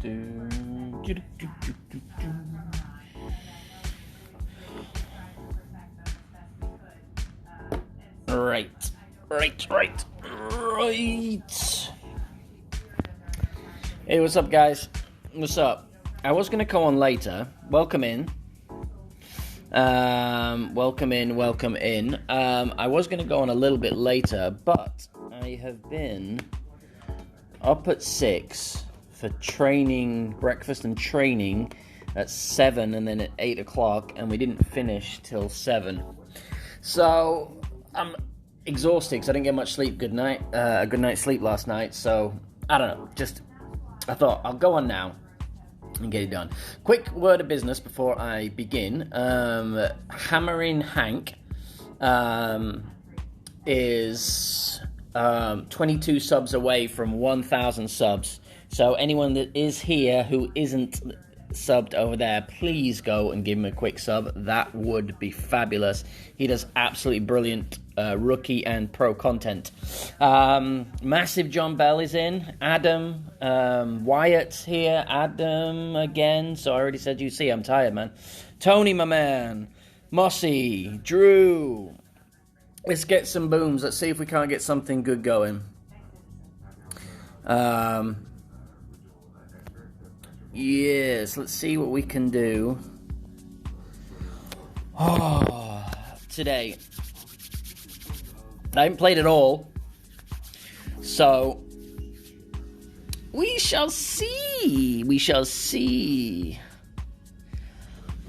Right. Hey, what's up, guys? What's up? I was going to come on later. Welcome in. Welcome in. I was going to go on a little bit later, but I have been up at 6 for training, breakfast and training at 7 and then at 8 o'clock, and we didn't finish till 7. So I'm exhausted because I didn't get much sleep. A good night's sleep last night. So I don't know. I thought I'll go on now and get it done. Quick word of business before I begin. Hammering Hank is 22 subs away from 1,000 subs. So anyone that is here who isn't subbed over there, please go and give him a quick sub. That would be fabulous. He does absolutely brilliant rookie and pro content. Massive John Bell is in. Adam, Wyatt's here. Adam again. So I already said you see, I'm tired, man. Tony, my man. Mossy. Drew. Let's get some booms. Let's see if we can't get something good going. Yes, let's see what we can do. Today. I haven't played at all. So, we shall see.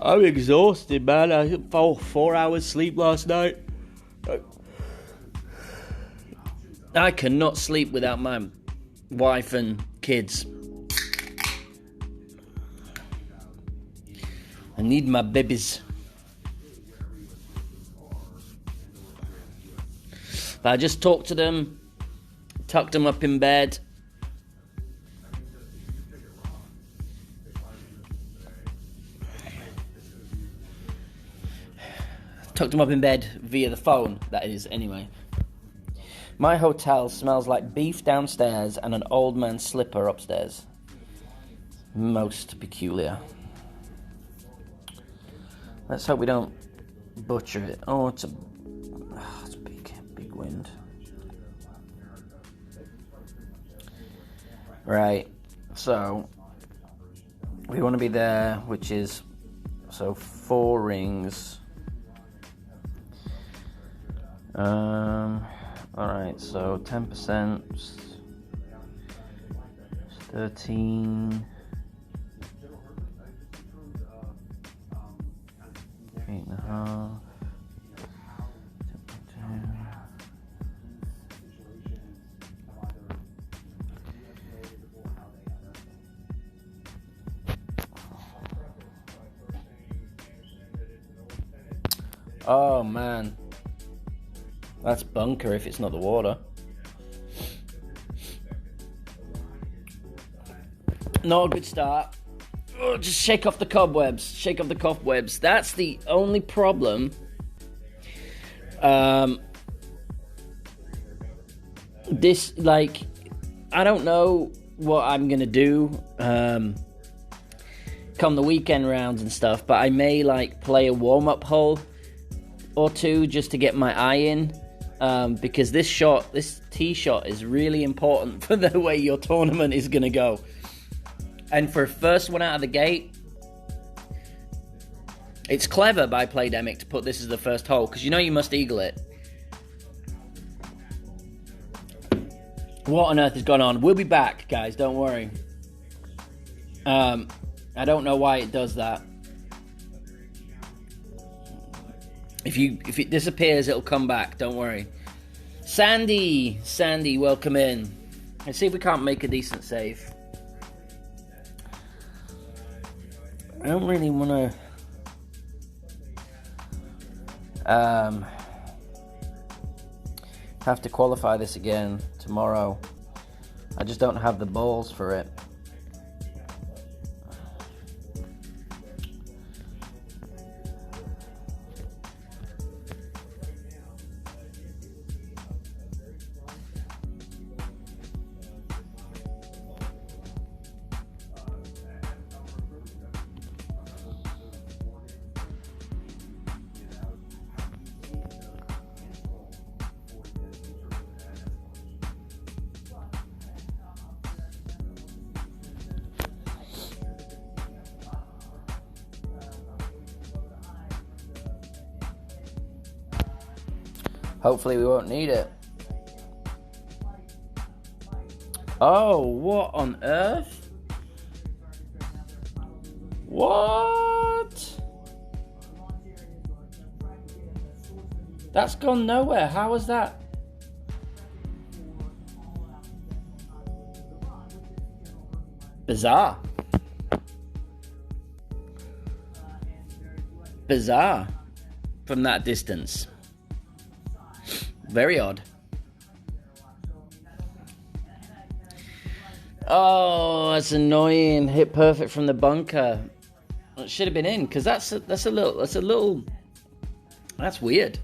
I'm exhausted, man. I had 4 hours sleep last night. I cannot sleep without my wife and kids. I need my babies. But I just talked to them, tucked them up in bed. Tucked them up in bed via the phone, that is, anyway. My hotel smells like beef downstairs and an old man's slipper upstairs. Most peculiar. Let's hope we don't butcher it. Oh, it's a big wind. Right. So we want to be there, which is 4 rings. All right. So 10%, 13. 8.5. 10.2. Oh man, that's bunker if it's not the water. Not a good start. Oh, just shake off the cobwebs. That's the only problem. I don't know what I'm gonna do come the weekend rounds and stuff, but I may play a warm-up hole or two just to get my eye in, because this tee shot is really important for the way your tournament is gonna go. And for first one out of the gate, it's clever by Playdemic to put this as the first hole, because you must eagle it. What on earth has gone on? We'll be back, guys, don't worry. I don't know why it does that. If it disappears, it'll come back, don't worry. Sandy, welcome in. Let's see if we can't make a decent save. I don't really want to have to qualify this again tomorrow. I just don't have the balls for it. Hopefully we won't need it. Oh, what on earth? What? That's gone nowhere. How was that? Bizarre. Bizarre from that distance. Very odd. Oh, that's annoying. Hit perfect from the bunker. It should have been in, because that's weird.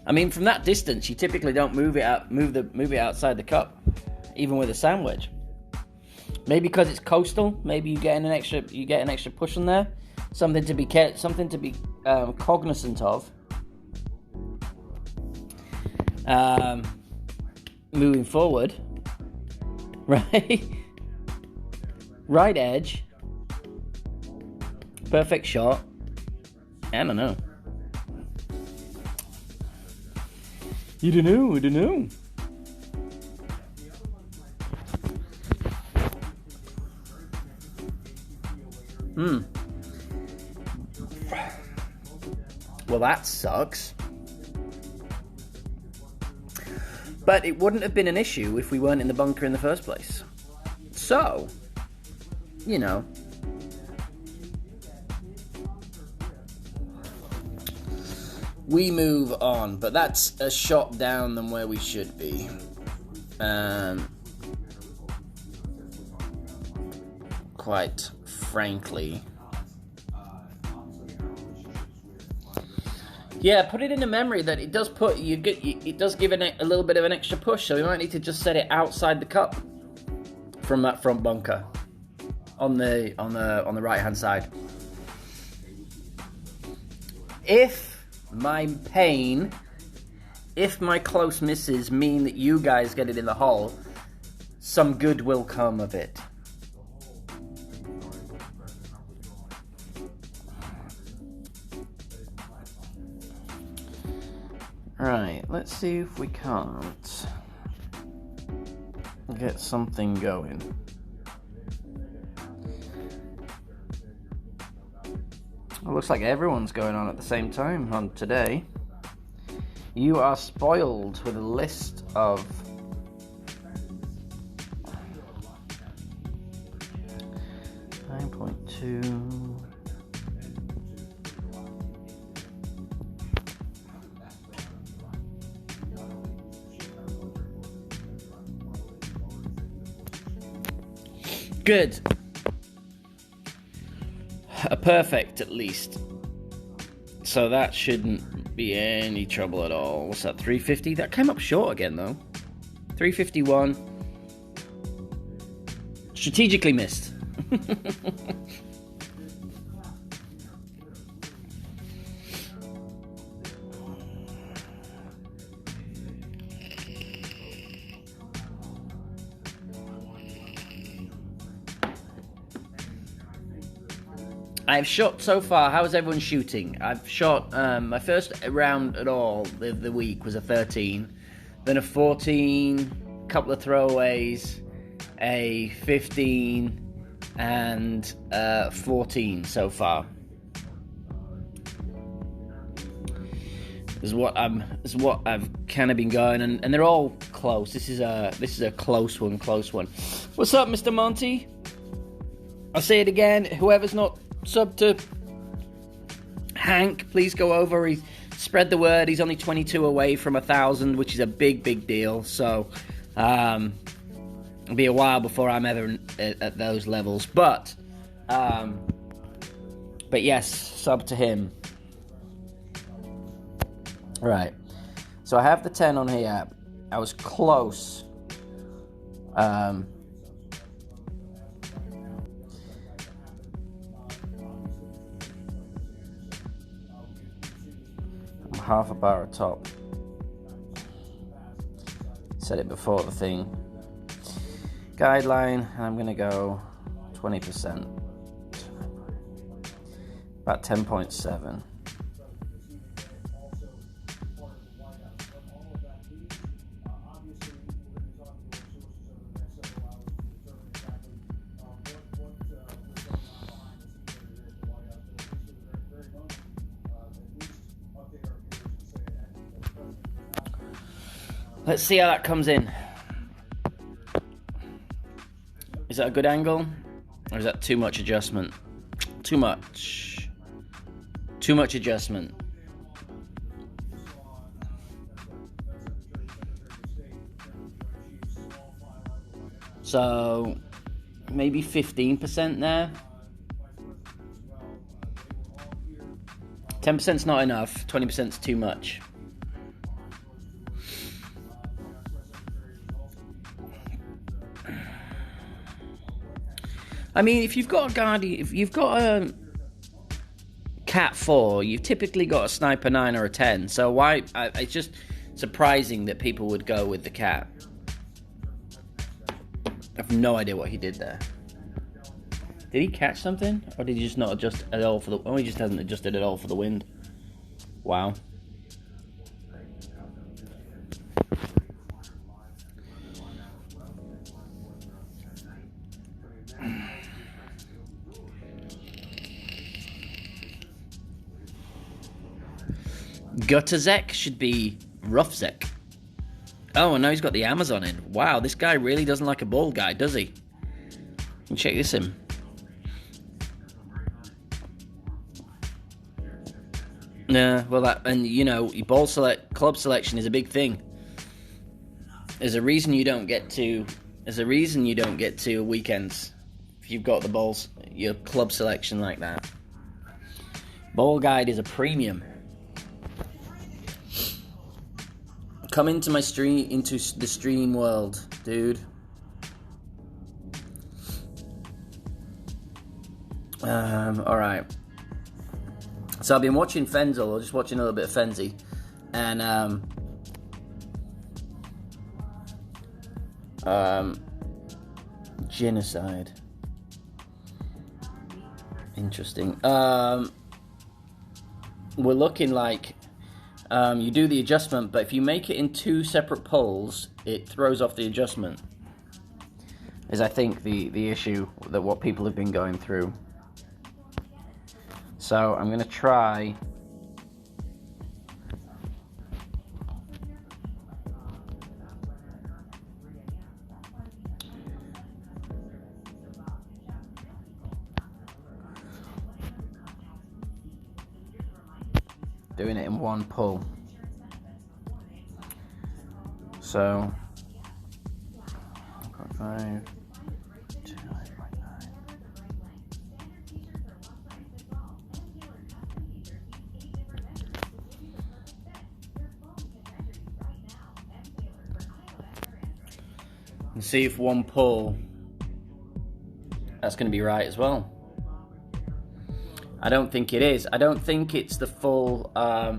I mean, from that distance, you typically don't move it outside the cup, even with a sand wedge. Maybe because it's coastal. Maybe you get an extra push on there. Something to be cognizant of. Moving forward, right? Right edge. Perfect shot. I don't know. You don't know. Well, that sucks. But it wouldn't have been an issue if we weren't in the bunker in the first place. So, you know. We move on, but that's a shot down than where we should be. Quite frankly. Yeah, put it in the memory that it does it does give a little bit of an extra push, so we might need to just set it outside the cup from that front bunker on the right hand side. If my close misses mean that you guys get it in the hole, some good will come of it. Right, let's see if we can't get something going. It looks like everyone's going on at the same time on today. You are spoiled with a list of .2. Good. A perfect, at least. So that shouldn't be any trouble at all. What's that, 350? That came up short again, though. 351. Strategically missed. I've shot so far. How is everyone shooting? I've shot my first round at all the week was a 13, then a 14, couple of throwaways, a 15, and 14 so far. Is what I've kind of been going, and they're all close. This is a close one. What's up, Mr. Monty? I'll say it again. Whoever's not sub to Hank, please go over. He spread the word. He's only 22 away from 1,000, which is a big deal. So it'll be a while before I'm ever at those levels. But yes, sub to him. Right. So I have the 10 on here. I was close. Half a bar at top. Said it before the thing guideline, and I'm going to go 20%. About 10.7. Let's see how that comes in. Is that a good angle? Or is that too much adjustment? Too much. Too much adjustment. So, maybe 15% there. 10%'s not enough. 20%'s too much. I mean, if you've got a Guardian, if you've got a Cat 4, you've typically got a Sniper 9 or a 10. So why? It's just surprising that people would go with the Cat. I have no idea what he did there. Did he catch something, or did he just not adjust at all for the? Oh, he just hasn't adjusted at all for the wind. Wow. Gutterzek should be Roughzek. Oh, and now he's got the Amazon in. Wow, this guy really doesn't like a bald guy, does he? Check this in. Yeah, well, that, and you know, club selection is a big thing. There's a reason you don't get to. There's a reason you don't get to weekends if you've got the balls, your club selection like that. Ball guide is a premium. Come into my stream, into the stream world, dude. Alright. So I've been watching Fenzel, or just watching a little bit of Fenzi. And, genocide. Interesting. We're looking like you do the adjustment, but if you make it in two separate polls, it throws off the adjustment. Is, I think, the issue that what people have been going through. So I'm going to try. Doing it in one pull. So 5, 2, 9. And see if one pull that's going to be right as well. I don't think it is. I don't think it's the full. I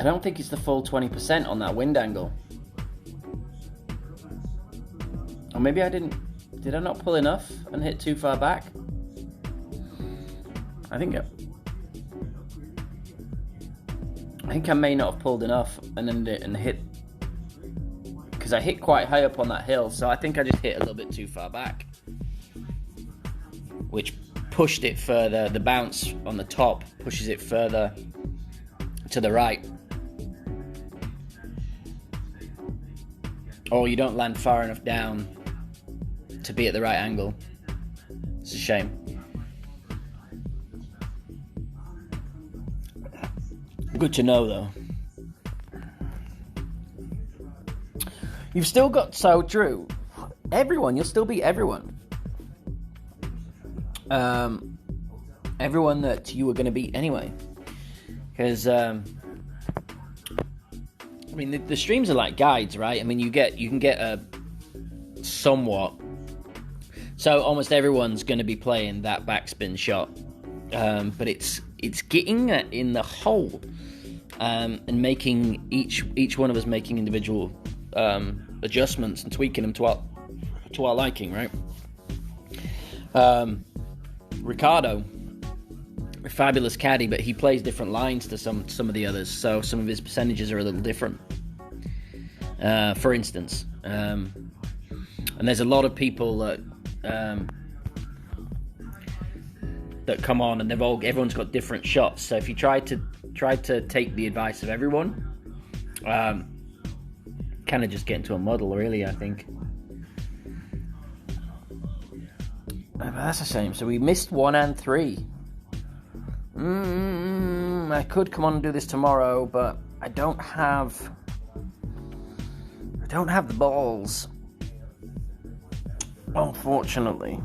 don't think it's the full 20% on that wind angle. Or maybe I didn't. Did I not pull enough and hit too far back? I think I may not have pulled enough and hit. Because I hit quite high up on that hill, so I think I just hit a little bit too far back, which pushed it further. The bounce on the top pushes it further to the right. Or you don't land far enough down to be at the right angle. It's a shame. Good to know, though. You've still got, so true. Everyone, you'll still beat everyone. Everyone that you were going to beat anyway. Because, I mean, the streams are like guides, right? I mean, you can get a somewhat. So almost everyone's going to be playing that backspin shot. But it's it's getting in the hole, and making each one of us making individual adjustments and tweaking them to our liking, right? Ricardo, a fabulous caddy, but he plays different lines to some of the others, so some of his percentages are a little different. For instance, and there's a lot of people that come on, and everyone's got different shots. So if you try to take the advice of everyone, kind of just get into a muddle, really, I think. But that's a shame. So we missed 1 and 3. I could come on and do this tomorrow, but I don't have the balls, unfortunately.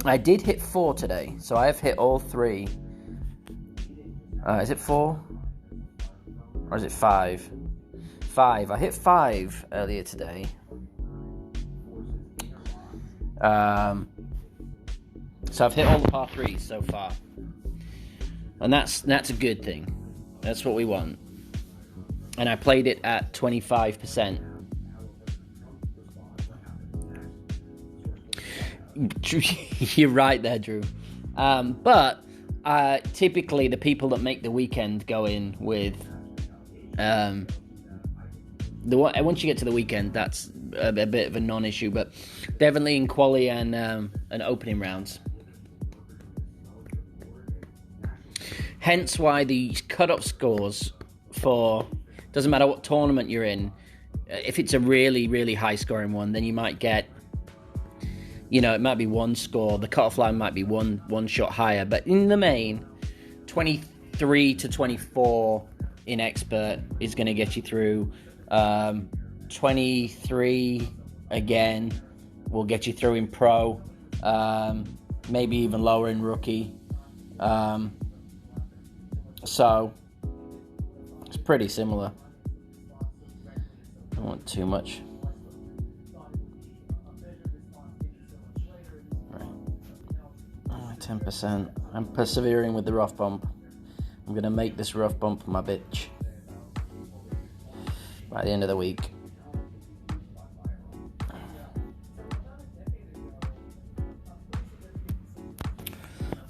I did hit 4 today, so I have hit all 3. Is it 4? Or is it 5? 5. I hit 5 earlier today. So I've hit all the par 3s so far. And that's a good thing. That's what we want. And I played it at 25%. You're right there, Drew. But typically the people that make the weekend go in with once you get to the weekend, that's a bit of a non-issue, but definitely in quali and opening rounds. Hence why the cut-off scores for, doesn't matter what tournament you're in, if it's a really, really high-scoring one, then you might get, it might be one score, the cut-off line might be one shot higher, but in the main, 23 to 24 in expert is going to get you through. 23 again will get you through in pro, maybe even lower in rookie. So it's pretty similar. I don't want too much. Right. 10%. I'm persevering with the rough bump. I'm gonna make this rough bump my bitch by the end of the week.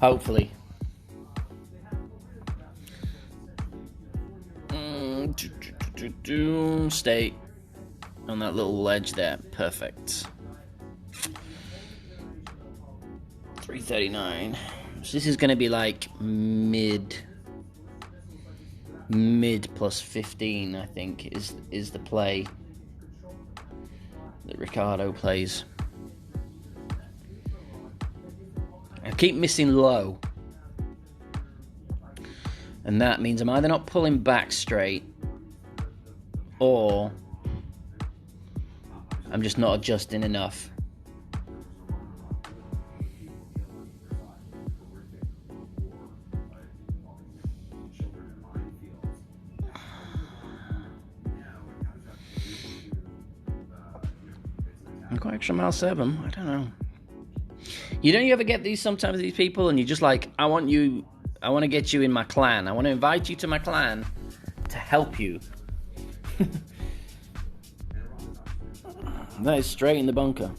Hopefully. Stay on that little ledge there. Perfect. 339. So this is going to be like mid plus 15, I think, is the play that Ricardo plays. I keep missing low, and that means I'm either not pulling back straight, or I'm just not adjusting enough. I'm quite extra mile 7. I don't know. You ever get these sometimes, these people, and you're just like, I want to get you in my clan. I want to invite you to my clan to help you. That is straight in the bunker.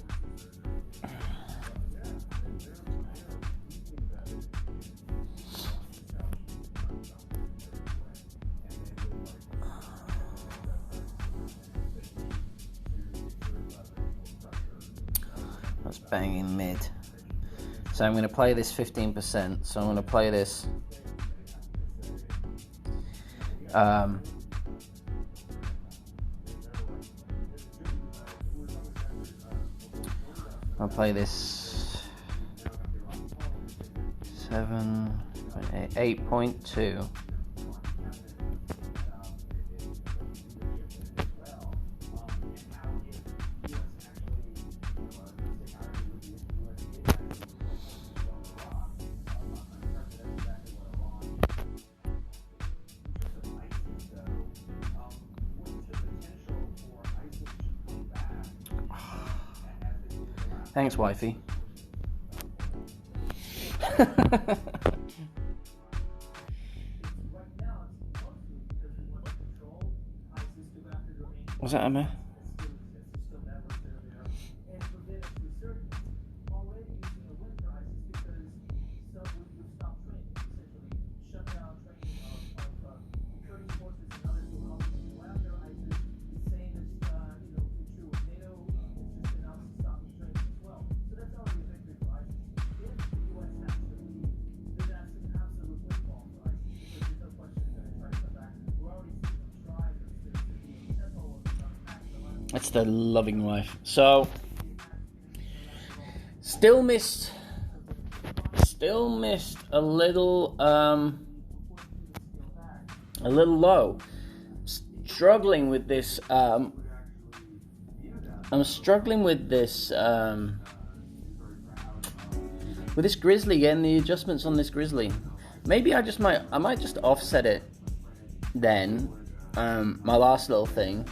That's banging mid. So I'm going to play this 15%. So I'm going to play this. I'll play this 8.2. Thanks, wifey. Was that Emma? That's the loving wife. So, still missed a little low. Struggling with this. I'm struggling with this grizzly, getting the adjustments on this grizzly. Maybe I might just offset it then. My last little thing.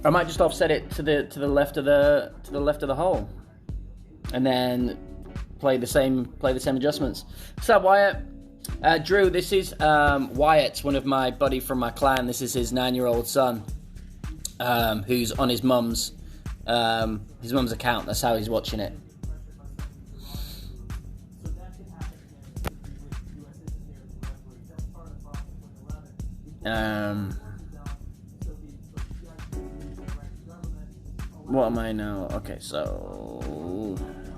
I might just offset it to the left of the hole, and then play the same adjustments. So Wyatt, Drew, this is Wyatt's one of my buddy from my clan. This is his 9-year-old son, who's on his mum's account. That's how he's watching it. What am I now? Okay, so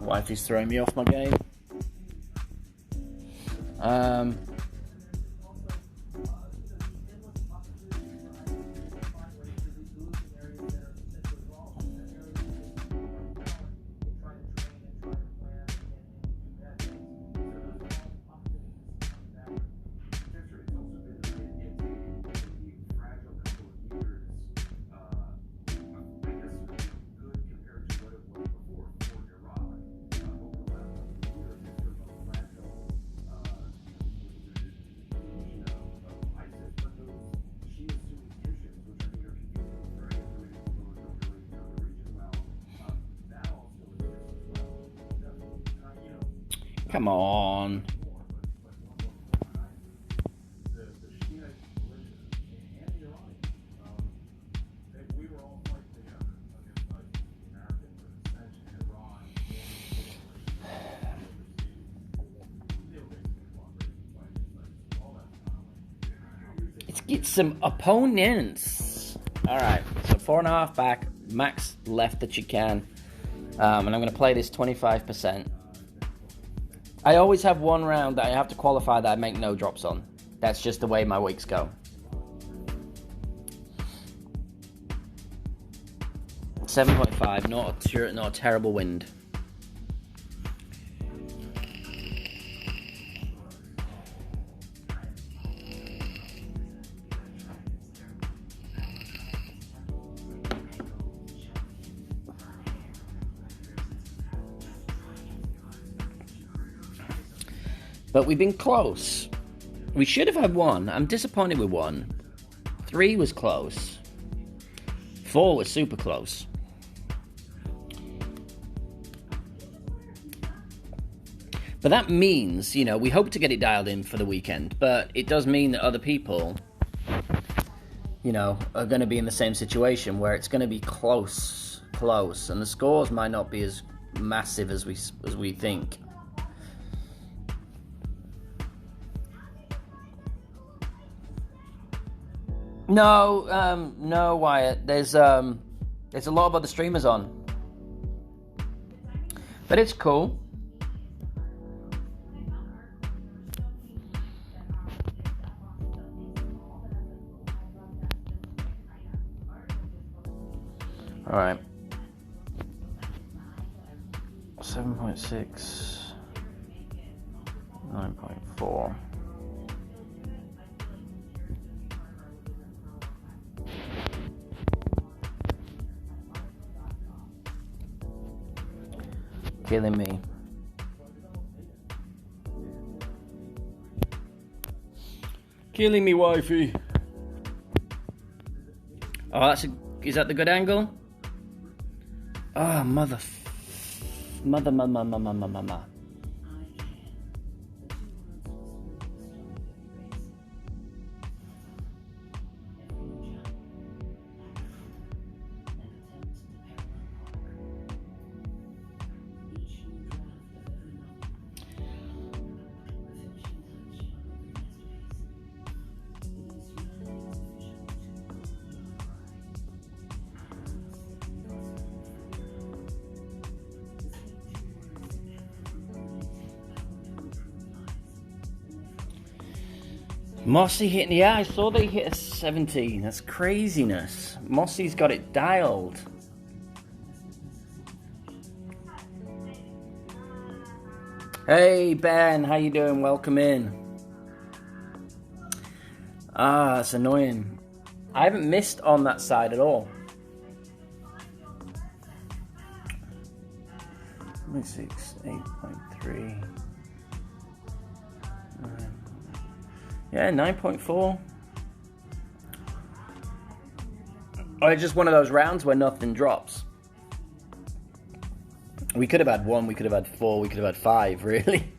wifey's throwing me off my game. Come on. Let's get some opponents. Alright, so 4.5 back, max left that you can. And I'm going to play this 25%. I always have one round that I have to qualify that I make no drops on. That's just the way my weeks go. 7.5, not a terrible wind. But we've been close. We should have had 1. I'm disappointed with 1. 3 was close. 4 was super close. But that means, we hope to get it dialed in for the weekend. But it does mean that other people, are going to be in the same situation where it's going to be close. And the scores might not be as massive as we think. No, Wyatt. There's a lot of other streamers on, but it's cool. All right. 7.6, 9.4. Killing me. Killing me, wifey. Oh, is that the good angle? Oh, mother. Mossy hitting, yeah, I saw they hit a 17. That's craziness. Mossy's got it dialed. Hey Ben, how you doing? Welcome in. Ah, that's annoying. I haven't missed on that side at all. Let me see, 8.3. Yeah, 9.4. Or it's just one of those rounds where nothing drops. We could have had 1, we could have had 4, we could have had 5, really.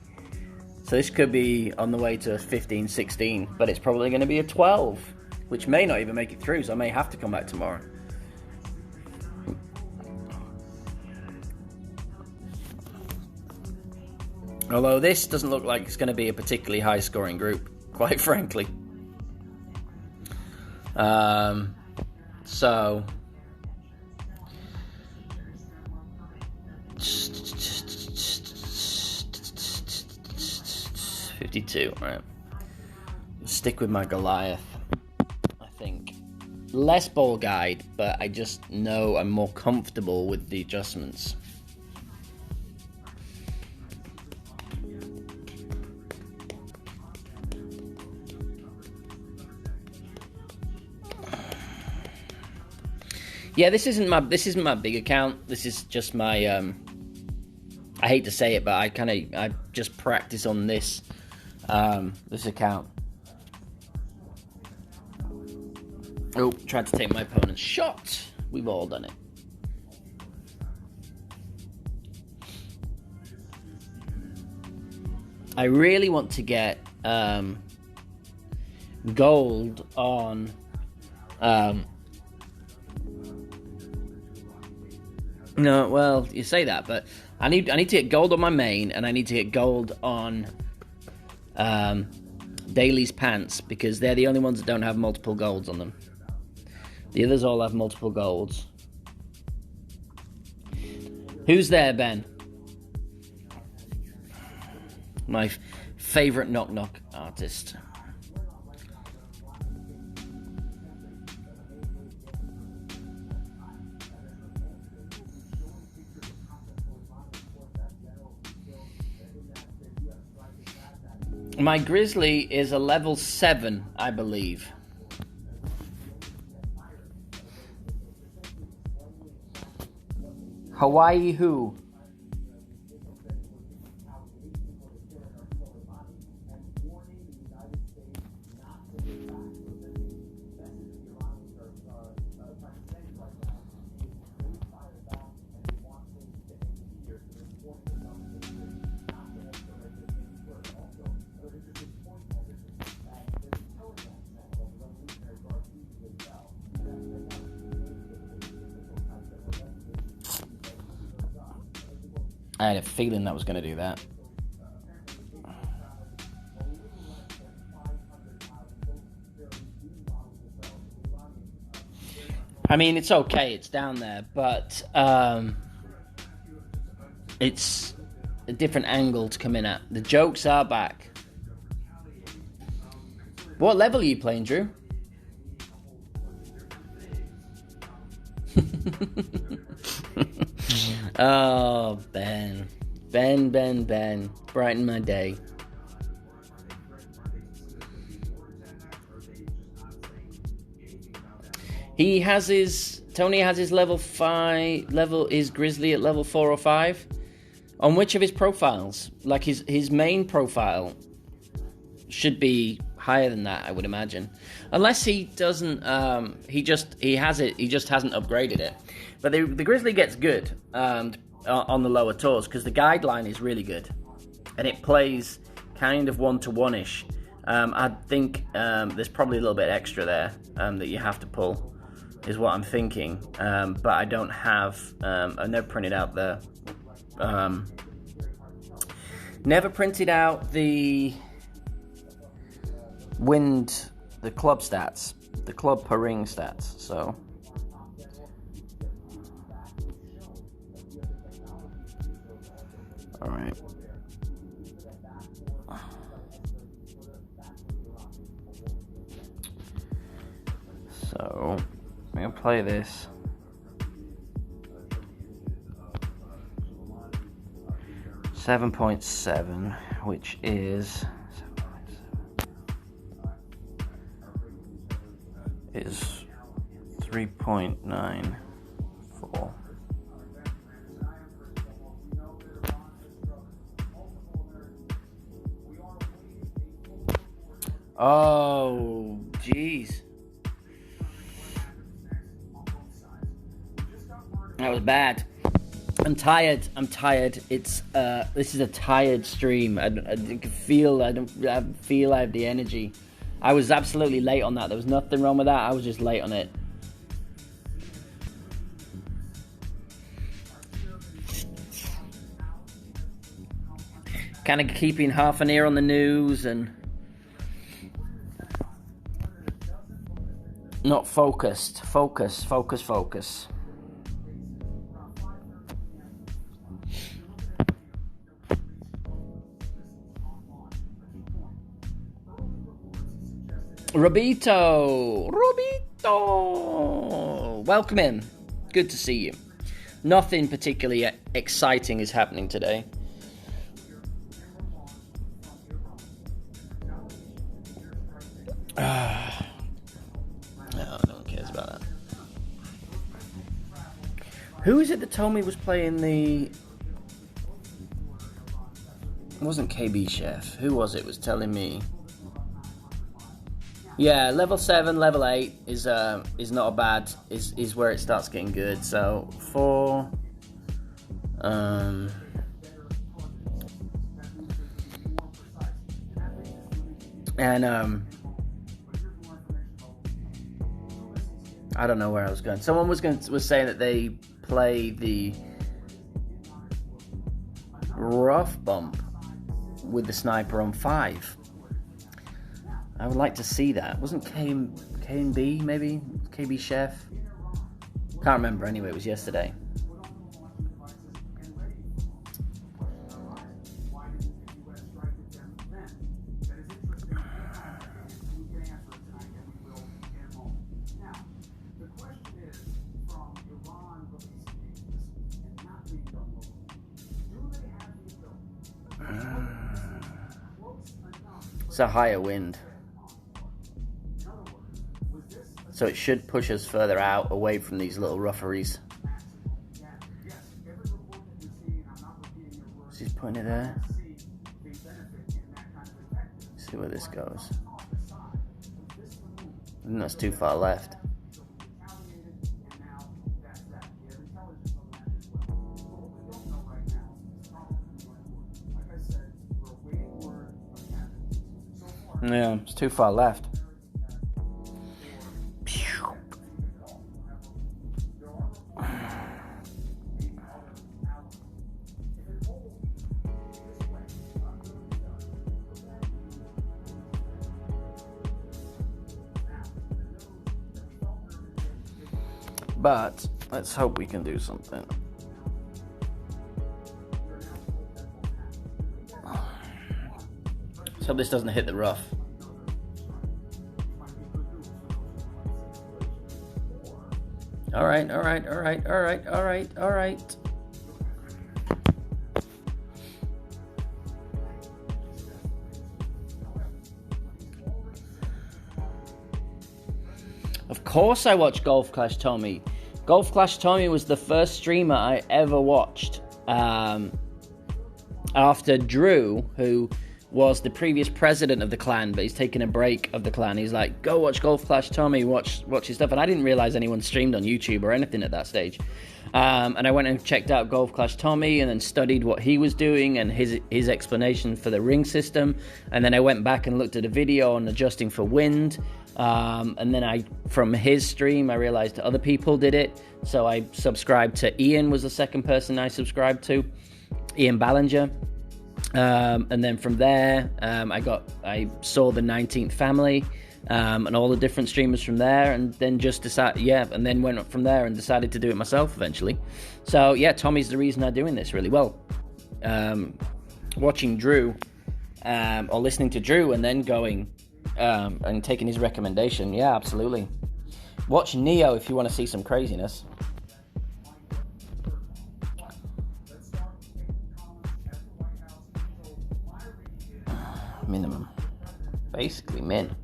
So this could be on the way to 15, 16, but it's probably going to be a 12, which may not even make it through, so I may have to come back tomorrow. Although this doesn't look like it's going to be a particularly high-scoring group, quite frankly. So 52, right. Stick with my Goliath, I think. Less ball guide, but I just know I'm more comfortable with the adjustments. Yeah, this isn't my big account. This is just my I hate to say it, but I just practice on this this account. Oh, tried to take my opponent's shot. We've all done it. I really want to get gold on no, well, you say that, but I need to get gold on my main, and I need to get gold on Daly's pants, because they're the only ones that don't have multiple golds on them. The others all have multiple golds. Who's there, Ben? My favorite knock-knock artist. My Grizzly is a level 7, I believe. Hawaii who? I had a feeling that was going to do that. I mean, it's okay, it's down there, but it's a different angle to come in at. The jokes are back. What level are you playing, Drew? Oh, Ben. Ben. Brighten my day. Tony has his level 5, is Grizzly at level 4 or 5? On which of his profiles? Like his main profile should be higher than that, I would imagine, unless he doesn't. He just hasn't upgraded it. But the Grizzly gets good on the lower tours because the guideline is really good, and it plays kind of 1-to-1-ish. I think there's probably a little bit extra there that you have to pull, is what I'm thinking. But I don't have. I never printed out the. Never printed out the the club stats, the club per ring stats. So. All right. So, I'm going to play this. .7, which is 3.94. Oh, jeez. That was bad. I'm tired. It's this is a tired stream. I can feel. I feel I have the energy. I was absolutely late on that. There was nothing wrong with that. I was just late on it. Kind of keeping half an ear on the news and not focused. Focus. Robito! Welcome in. Good to see you. Nothing particularly exciting is happening today. No one cares about that. Who is it that told me was playing the... It wasn't KB Chef. Who was it was telling me... Yeah, level 7, level 8 is not a bad, is where it starts getting good. So 4, and I don't know where I was going. Someone was saying that they play the rough bump with the sniper on 5. I would like to see that. Wasn't K&B maybe? KB Chef? Can't remember. Anyway, it was yesterday. It's a higher wind. So it should push us further out, away from these little rougheries. She's putting it there. Let's see where this goes. And that's too far left. Yeah, it's too far left. But let's hope we can do something. Let's hope this doesn't hit the rough. All right. Of course I watch Golf Clash Tommy. Golf Clash Tommy was the first streamer I ever watched. After Drew, who was the previous president of the clan, but he's taking a break of the clan. He's like, go watch Golf Clash Tommy, watch his stuff. And I didn't realize anyone streamed on YouTube or anything at that stage. And I went and checked out Golf Clash Tommy and then studied what he was doing and his explanation for the ring system. And then I went back and looked at a video on adjusting for wind. And then from his stream, I realized other people did it. So I subscribed to Ian, was the second person I subscribed to, Ian Ballinger. And then from there, I saw the 19th Family, and all the different streamers from there, and then and then went up from there and decided to do it myself eventually. So yeah, Tommy's the reason I'm doing this really well. Watching Drew, or listening to Drew, and then going and taking his recommendation. Yeah, absolutely. Watch Neo if you want to see some craziness. Minimum. Basically min.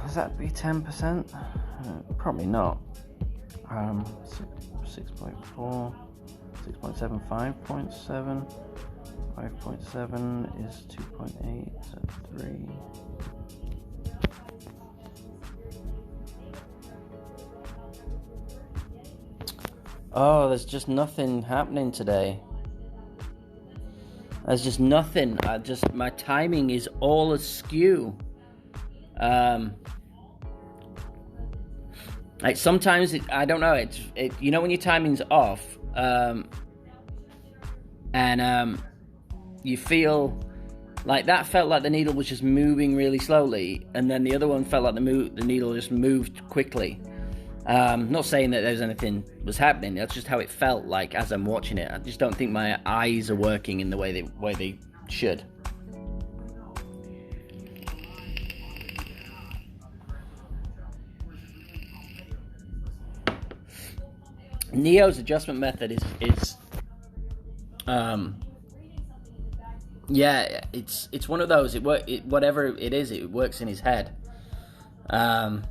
Does that be 10%? Probably not. 6.4, 6.7, 5.7. 5.7 is 2.8, so 3. Oh, there's just nothing happening today. There's just nothing. My timing is all askew. Like sometimes I don't know. You know when your timing's off, and you feel like that felt like the needle was just moving really slowly, and then the other one felt like the needle just moved quickly. Not saying that there's anything was happening. That's just how it felt like as I'm watching it. I just don't think my eyes are working in the way they should. Neo's adjustment method is yeah, it's one of those. Whatever it is, it works in his head. All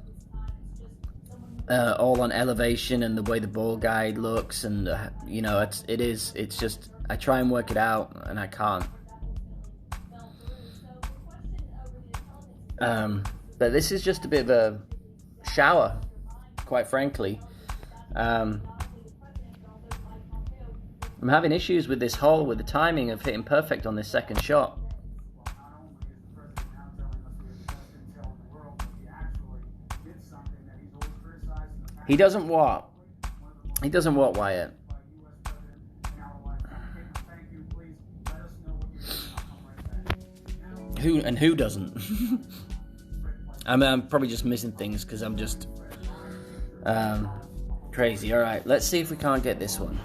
on elevation and the way the ball guide looks, and it's just I try and work it out and I can't. But this is just a bit of a shower, quite frankly. I'm having issues with this hole, with the timing of hitting perfect on this second shot. He doesn't what? He doesn't what, Wyatt? Who doesn't? I'm probably just missing things because I'm just crazy. All right, let's see if we can't get this one.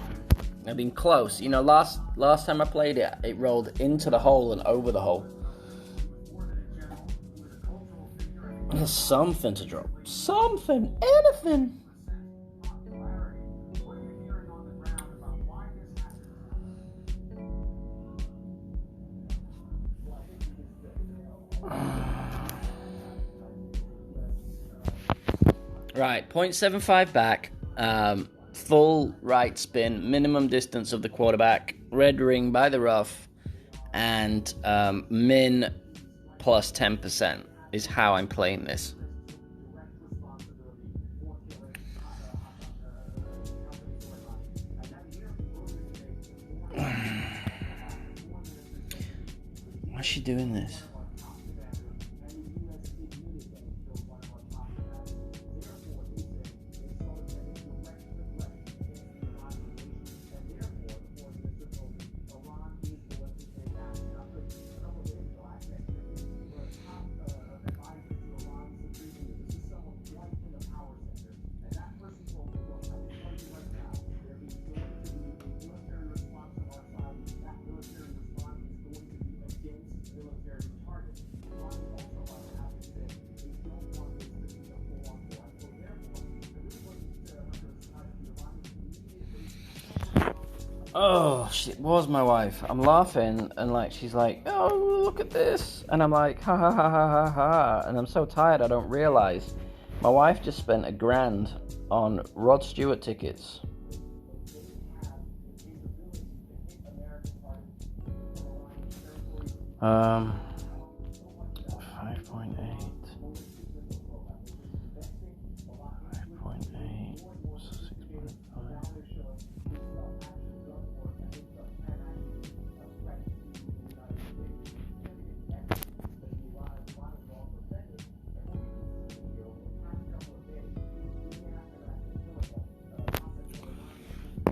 I've been close. Last time I played it, it rolled into the hole and over the hole. There's something to drop. Something. Anything. Right, 0.75 back. Full right spin, minimum distance of the quarterback, red ring by the rough, and min plus 10% is how I'm playing this. Why is she doing this? Oh, it was my wife. I'm laughing, and like she's like, "Oh, look at this," and I'm like, "Ha ha ha ha ha ha," and I'm so tired I don't realize my wife just spent $1,000 on Rod Stewart tickets. Um, 5.8. 5.8.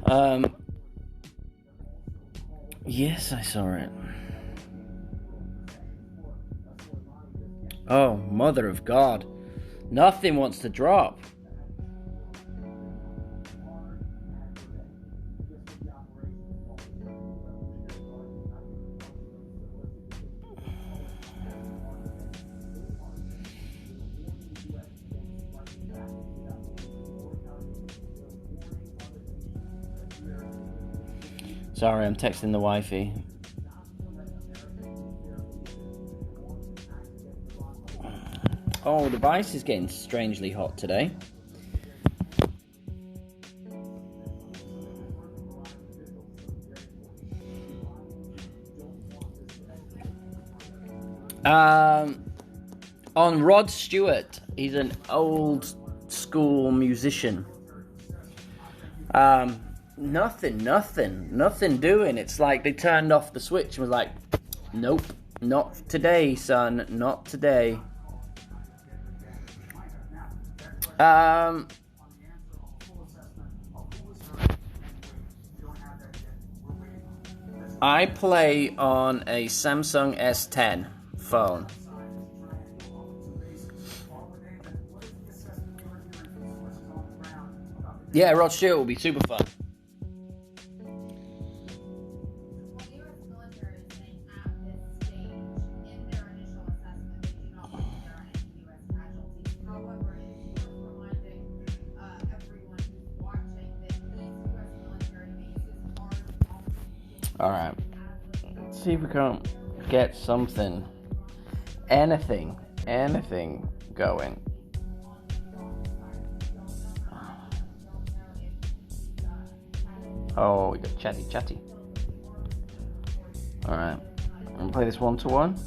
6.5. Yes, I saw it. Oh, mother of God. Nothing wants to drop. Sorry, I'm texting the wifey. Oh, the device is getting strangely hot today. On Rod Stewart, he's an old school musician. Nothing doing. It's like they turned off the switch and was like, nope, not today, son, not today. I play on a Samsung S10 phone. Yeah, Rod Stewart will be super fun. Alright, let's see if we can't get something, anything going. Oh, we got chatty. Alright, I'm gonna play this 1-to-1.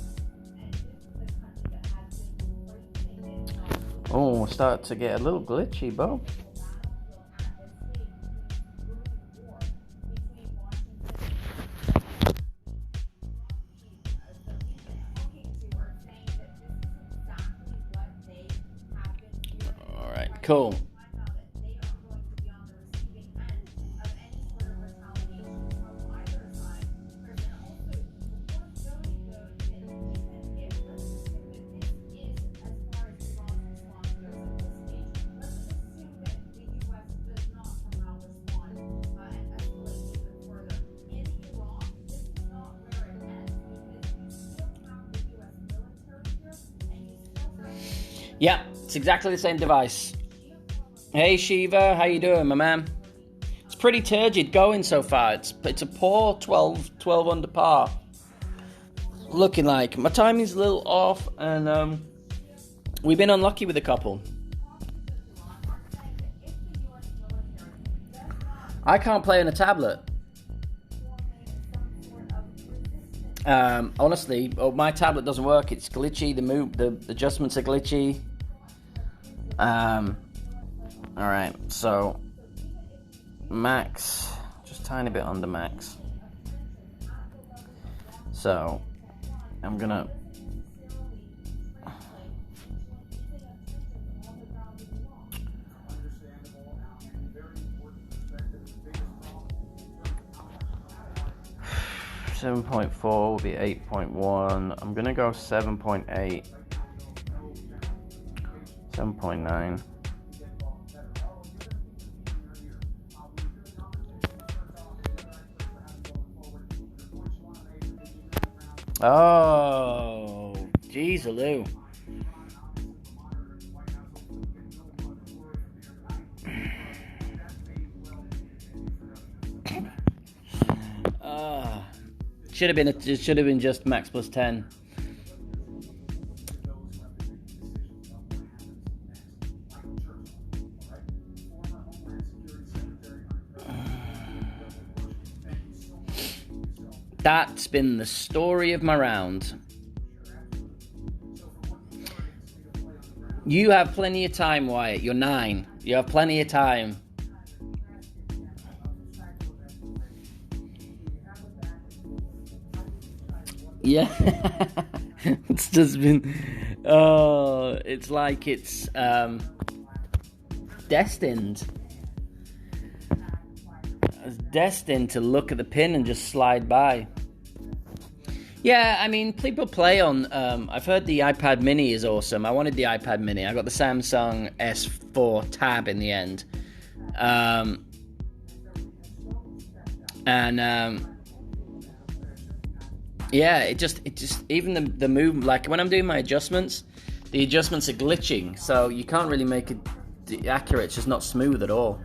Oh, start to get a little glitchy, Bo. Alright, cool. Yeah, it's exactly the same device. Hey Shiva, how you doing, my man? It's pretty turgid going so far. It's a poor 12 under par. Looking like my timing's a little off, and we've been unlucky with a couple. I can't play on a tablet. Honestly, my tablet doesn't work. It's glitchy. The adjustments are glitchy. Alright, so max, just tiny bit under max. So I'm gonna .4 will be 8.1. I'm gonna go 7.8. 7.9. Oh, geez, Lou. Should have been. It should have been just max plus 10. That's been the story of my round. You have plenty of time, Wyatt. You're 9. You have plenty of time. Yeah. It's just been... Oh, it's like it's destined. I was destined to look at the pin and just slide by. Yeah, I mean, people play on... I've heard the iPad mini is awesome. I wanted the iPad mini. I got the Samsung S4 Tab in the end. Yeah, it just even the move, like when I'm doing my adjustments, the adjustments are glitching, so you can't really make it accurate. It's just not smooth at all.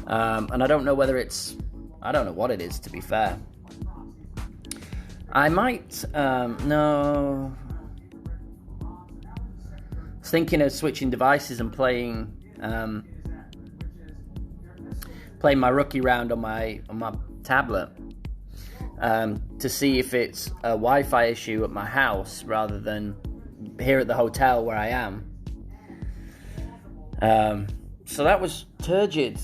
And I don't know whether I don't know what it is, to be fair. I might, no. I was thinking of switching devices and playing my rookie round on my tablet. To see if it's a Wi-Fi issue at my house rather than here at the hotel where I am. So that was turgid.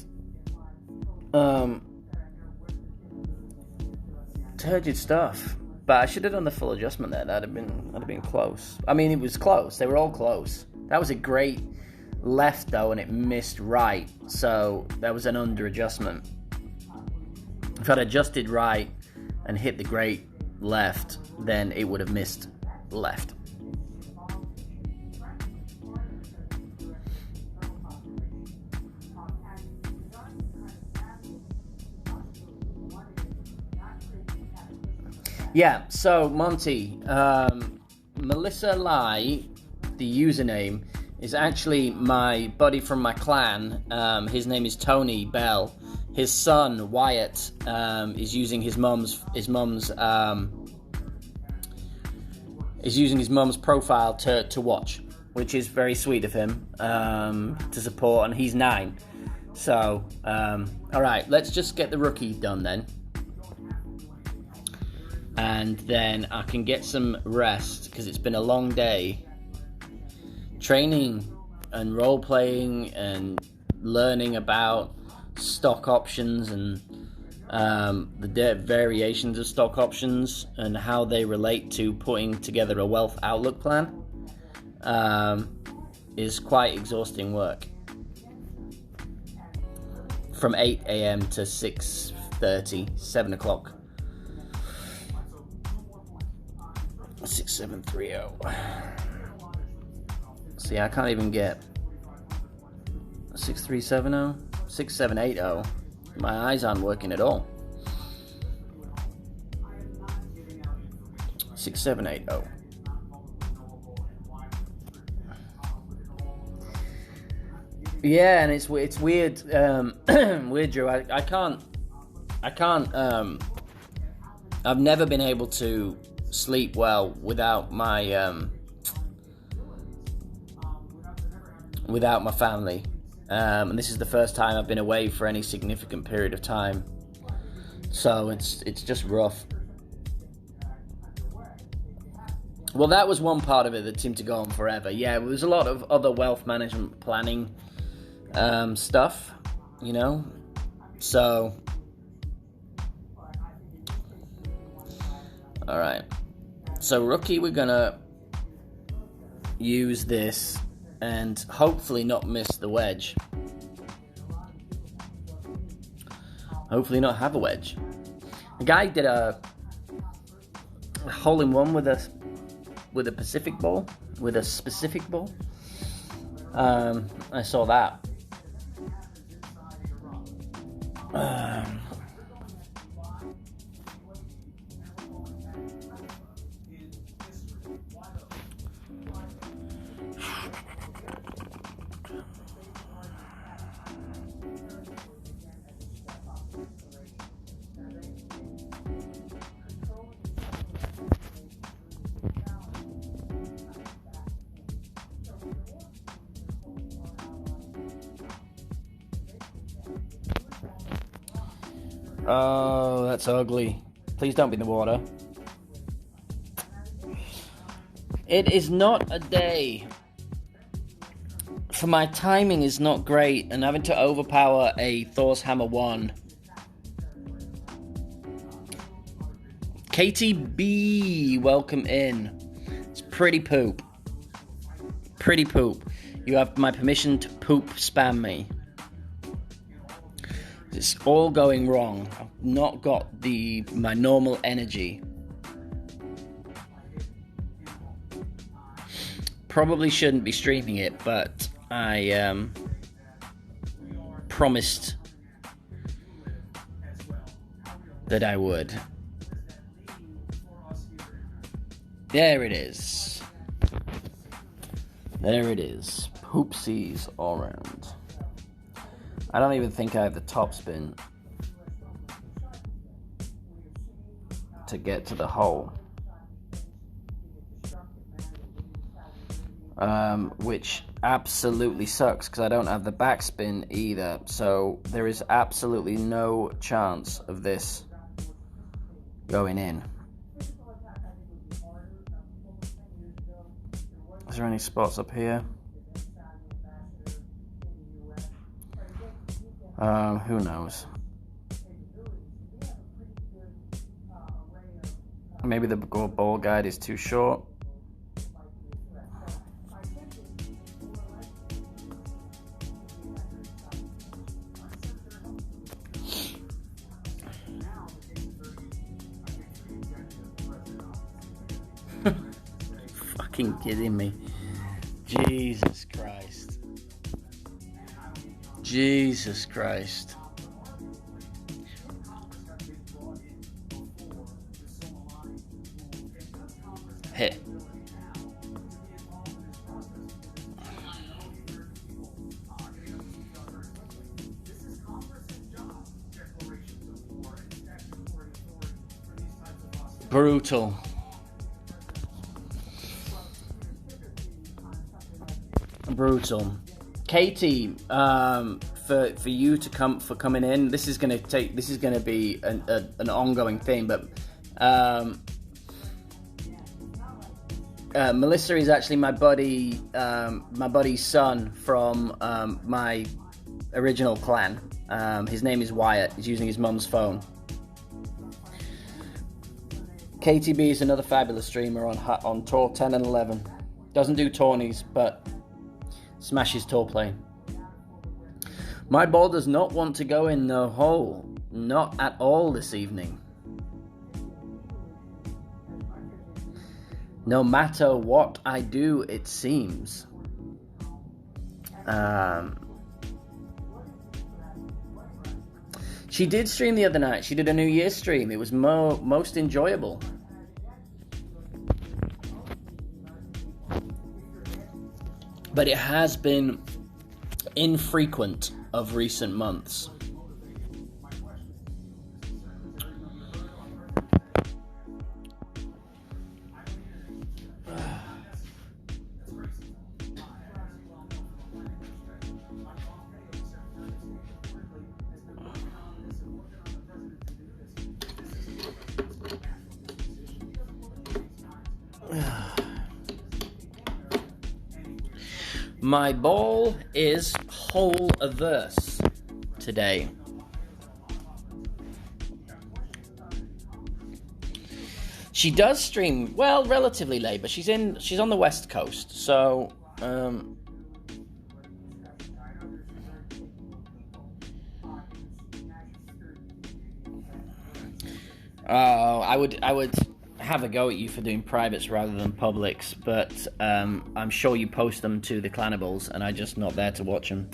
Turgid stuff. But I should have done the full adjustment there. That'd have been close. I mean, it was close. They were all close. That was a great left though, and it missed right. So that was an under adjustment. If I'd adjusted right and hit the great left, then it would have missed left. Yeah, so Monty, Melissa Lai, the username, is actually my buddy from my clan. His name is Tony Bell. His son Wyatt is using his mum's profile to watch, which is very sweet of him to support, and he's 9. So, all right, let's just get the rookie done then, and then I can get some rest because it's been a long day. Training and role playing and learning about stock options and the variations of stock options and how they relate to putting together a wealth outlook plan is quite exhausting work. From 8 a.m. to 6:30, 7 o'clock. 6730. See, I can't even get 6370, 6780. My eyes aren't working at all. 6780. Yeah, and it's weird. Weird, Drew. I can't. I've never been able to sleep well without my family. And this is the first time I've been away for any significant period of time. So it's just rough. Well, that was one part of it that seemed to go on forever. Yeah, there was a lot of other wealth management planning stuff, you know. So, all right. So, rookie, we're gonna use this and hopefully not miss the wedge. Hopefully not have a wedge. The guy did a hole-in-one with a specific ball. I saw that. Oh, that's ugly. Please don't be in the water. It is not a day. For my timing is not great, and having to overpower a Thor's Hammer 1. KTB, welcome in. It's pretty poop. Pretty poop. You have my permission to poop spam me. It's all going wrong. I've not got my normal energy. Probably shouldn't be streaming it, but I promised that I would. There it is. There it is. Poopsies all around. I don't even think I have the top spin to get to the hole. Which absolutely sucks because I don't have the backspin either. So there is absolutely no chance of this going in. Is there any spots up here? Who knows? Maybe the ball guide is too short. Fucking kidding me. Jesus Christ. Jesus Christ. Hit. Brutal. Brutal. Katie, for you to coming in, this is going to be an ongoing thing, but Melissa is actually my buddy's son from my original clan. His name is Wyatt. He's using his mum's phone. KTB is another fabulous streamer on Tour 10 and 11. Doesn't do tourneys, but smashes tour playing. My ball does not want to go in the hole. Not at all this evening. No matter what I do, it seems. She did stream the other night. She did a New Year's stream. It was most enjoyable. But it has been infrequent of recent months. My ball is hole averse today. She does stream, well, relatively late, but she's on the West Coast, so I would have a go at you for doing privates rather than publics, but I'm sure you post them to the Clanables, and I'm just not there to watch them.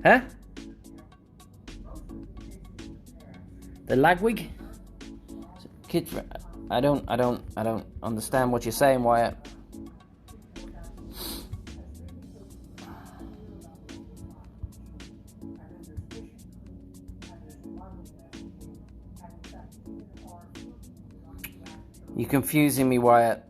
Huh? The lagwig? Kid, I don't understand what you're saying, Wyatt. You're confusing me, Wyatt.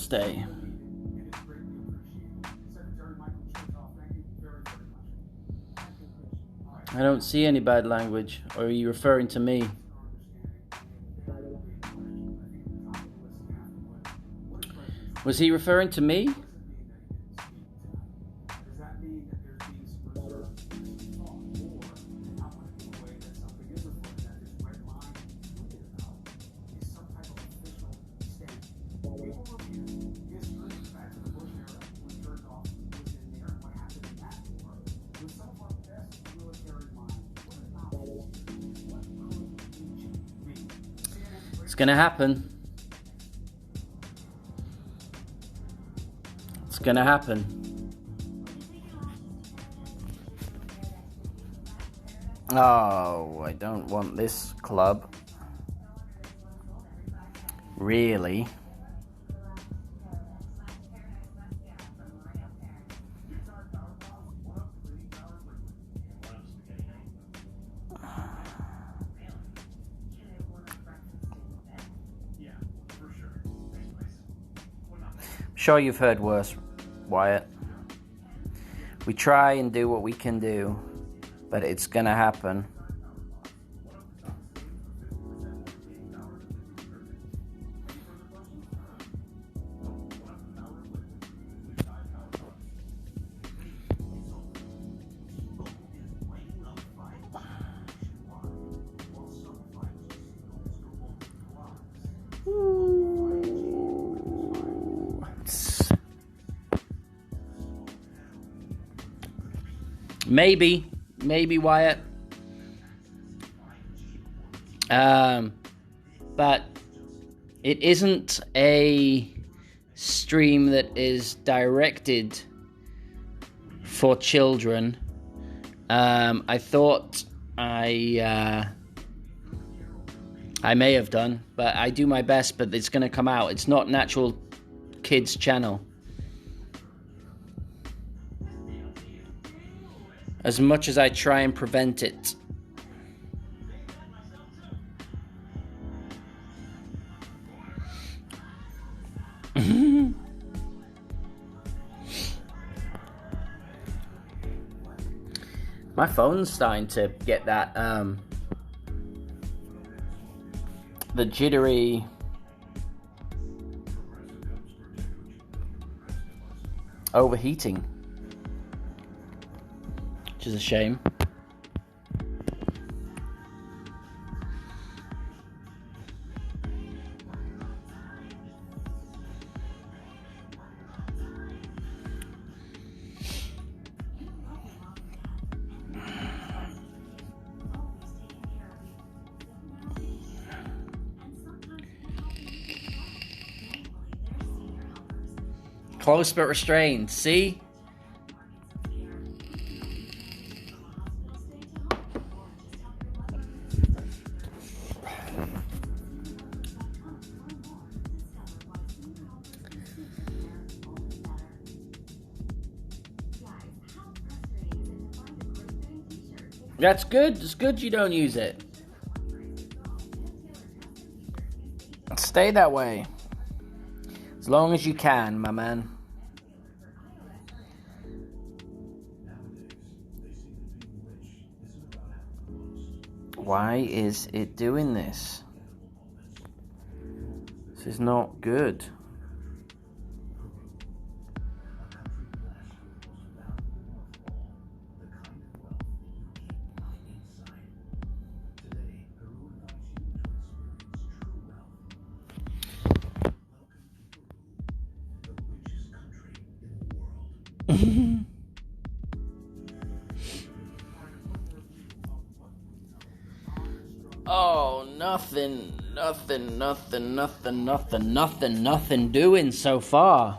Namaste. I don't see any bad language. Or are you referring to me? Was he referring to me? It's gonna happen. It's gonna happen. Oh, I don't want this club. Really? Sure, you've heard worse, Wyatt. We try and do what we can do, but it's gonna happen. Maybe Wyatt. But it isn't a stream that is directed for children. I thought I may have done, but I do my best, but it's going to come out. It's not Natural Kids channel. As much as I try and prevent it. My phone's starting to get that, the jittery overheating. Which is a shame. Close but restrained, see? That's good. It's good you don't use it. Stay that way. As long as you can, my man. Why is it doing this? This is not good. Oh, nothing doing so far.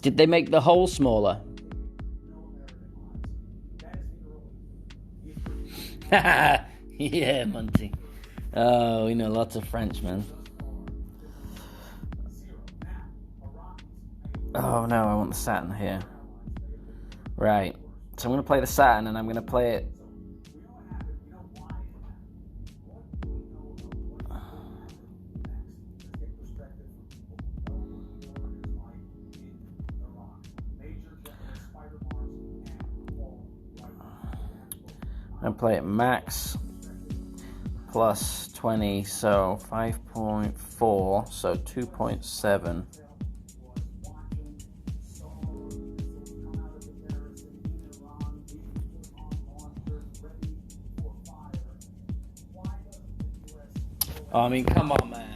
Did they make the hole smaller? Yeah, Monty. Oh, we know lots of Frenchmen. Oh no, I want the Saturn here. Right. So I'm going to play the Saturn and I'm going to play it and play it max plus 20, so 5.4, so 2.7. I mean, come on, man.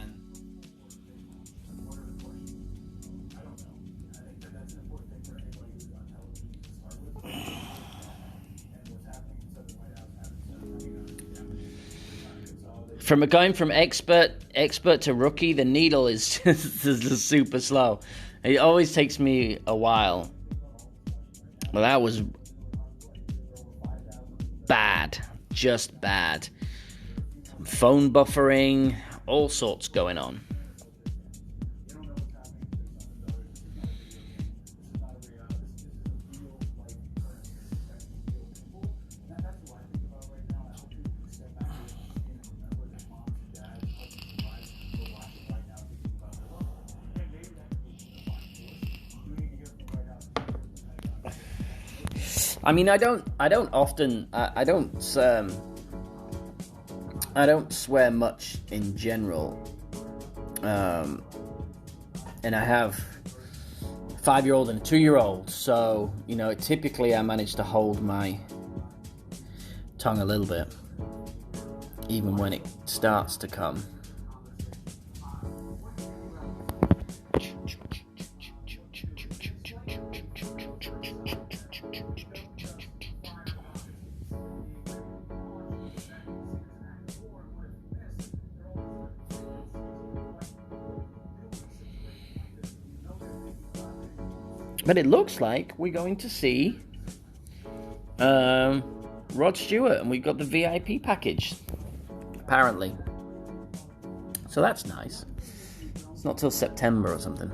Going from expert to rookie, the needle is just super slow. It always takes me a while. Well, that was bad. Just bad. Phone buffering, all sorts going on. I mean, I don't swear much in general, and I have a 5-year-old and a 2-year-old, so, you know, typically I manage to hold my tongue a little bit, even when it starts to come. But it looks like we're going to see Rod Stewart, and we've got the VIP package, apparently. So that's nice. It's not till September or something.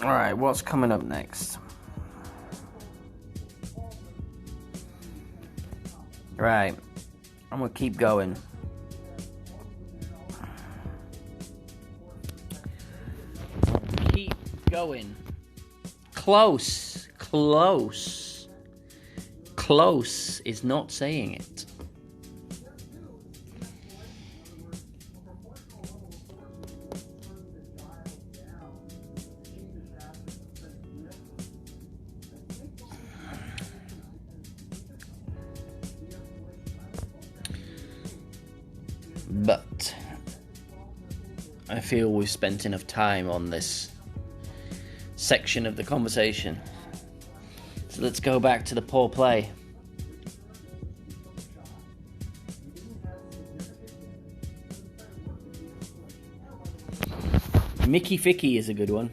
Alright, what's coming up next? Right, I'm gonna keep going. Keep going. Close is not saying it. But I feel we've spent enough time on this section of the conversation. So let's go back to the poor play. Mickey Ficky is a good one.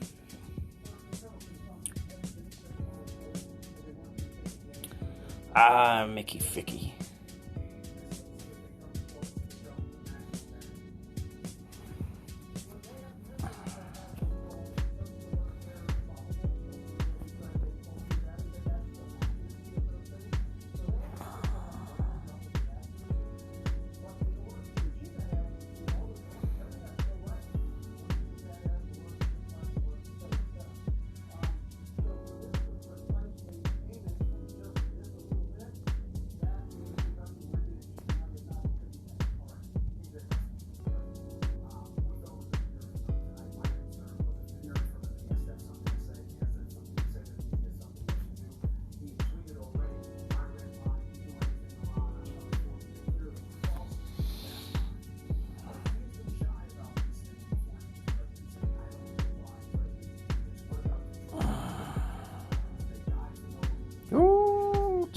Mickey Ficky.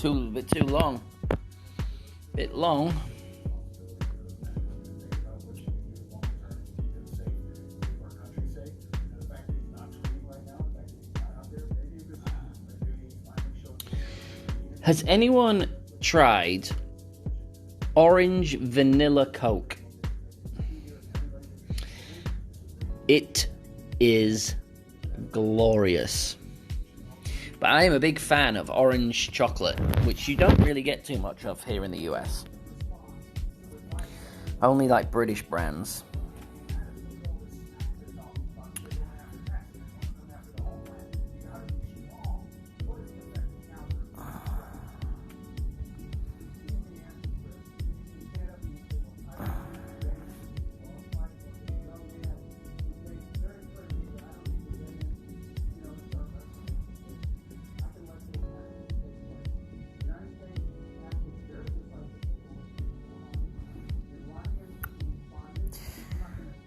A bit too long. Bit long. Has anyone tried orange vanilla Coke? It is glorious. But I am a big fan of orange chocolate, which you don't really get too much of here in the US. Only like British brands.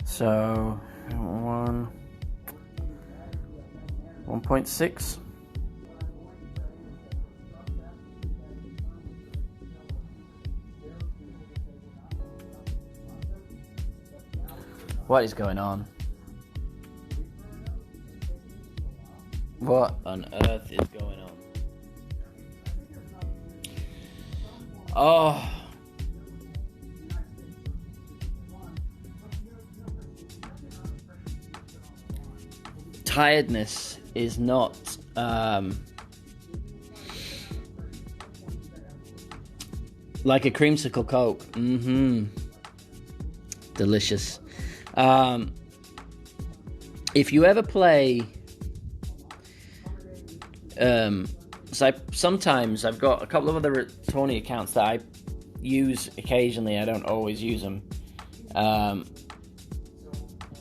So, 1.6. What is going on? What on earth is going on? Oh. Tiredness is not like a creamsicle Coke. Delicious. If you ever play, sometimes I've got a couple of other Tony accounts that I use occasionally. I don't always use them,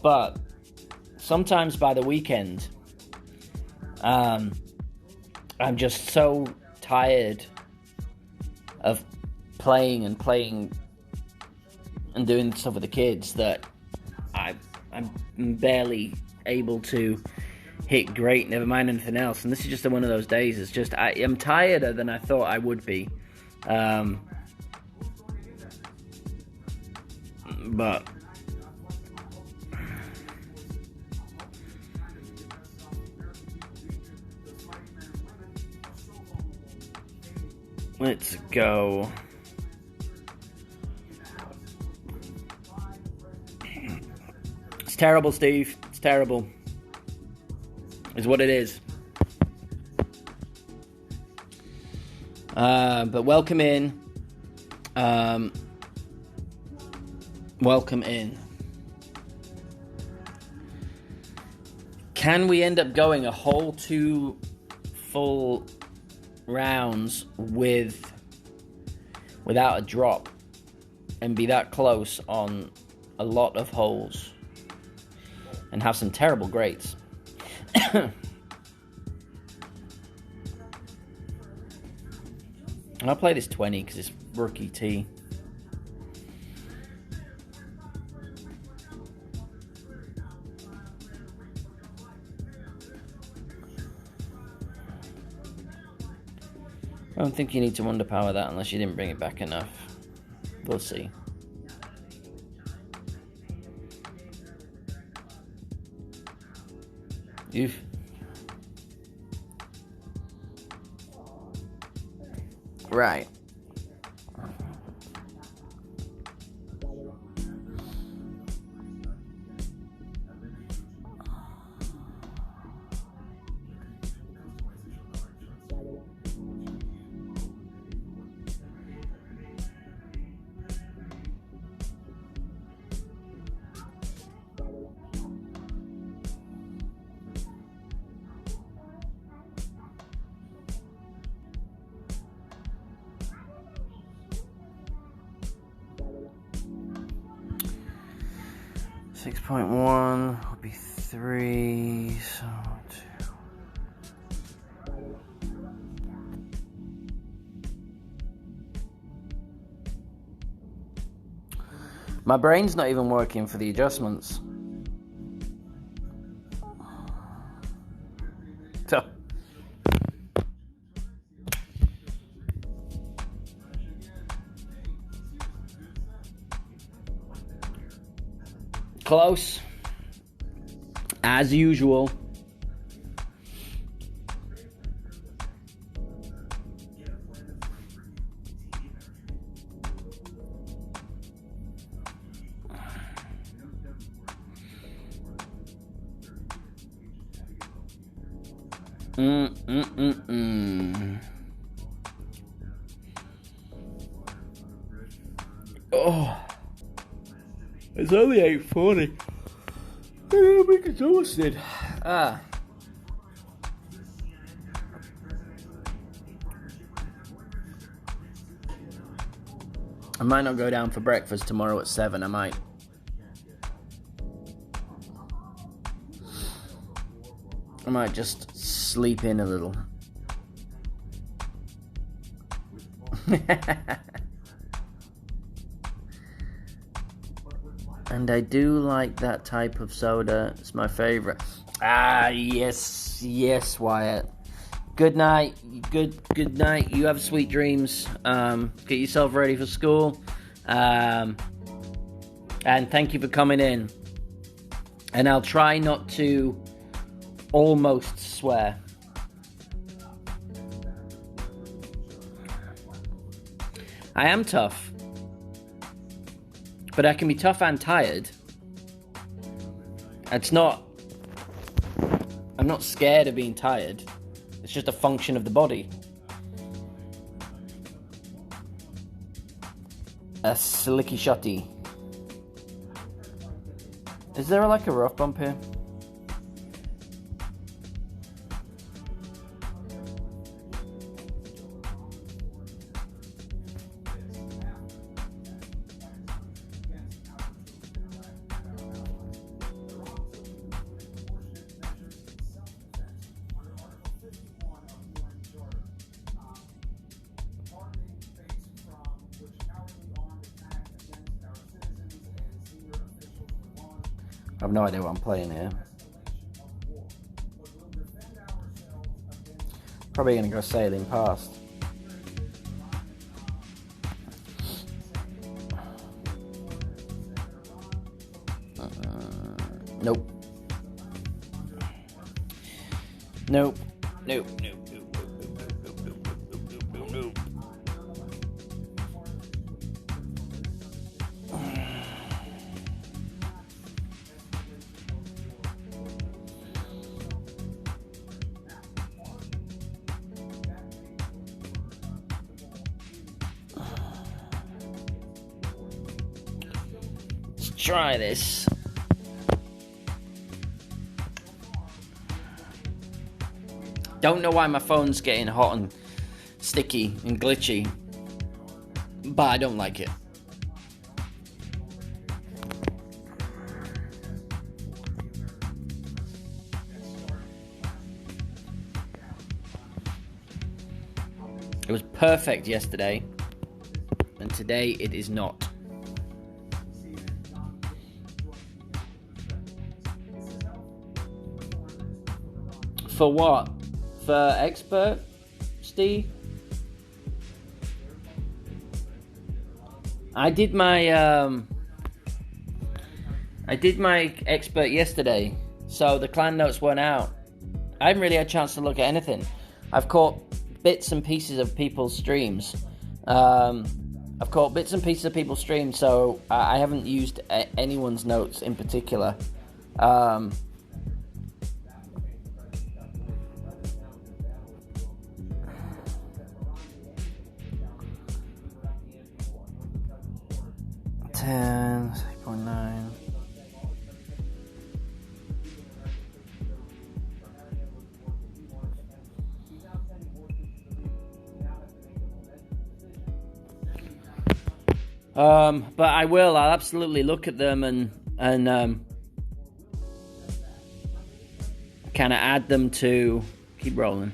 but sometimes by the weekend, I'm just so tired of playing and doing stuff with the kids that I'm barely able to hit great, never mind anything else. And this is just one of those days. It's just I'm tireder than I thought I would be. But let's go. It's terrible, Steve. It's terrible. Is what it is. But welcome in. Welcome in. Can we end up going a whole 2 full rounds without a drop and be that close on a lot of holes and have some terrible greats? I'll play this 20 because it's rookie tee. I don't think you need to underpower that unless you didn't bring it back enough. We'll see. Oof. Right. .1 will be 3, so 2. My brain's not even working for the adjustments. So close, as usual. Oh, it's only 8:40. I'm exhausted. I might not go down for breakfast tomorrow at 7. I might. Just sleep in a little. And I do like that type of soda. It's my favorite. Yes, Wyatt. Good night. Good night. You have sweet dreams. Get yourself ready for school. And thank you for coming in. And I'll try not to almost swear. I am tough. But I can be tough and tired. I'm not scared of being tired. It's just a function of the body. A slicky shotty. Is there like a rough bump here? I have no idea what I'm playing here. Probably gonna go sailing past. Nope. Nope. Try this. Don't know why my phone's getting hot and sticky and glitchy, but I don't like it. It was perfect yesterday, and today it is not. For what? For expert, Steve? I did my expert yesterday, so the clan notes weren't out. I haven't really had a chance to look at anything. I've caught bits and pieces of people's streams. So I haven't used anyone's notes in particular. Ten, 6.9. But I'll absolutely look at them and kind of add them to, keep rolling,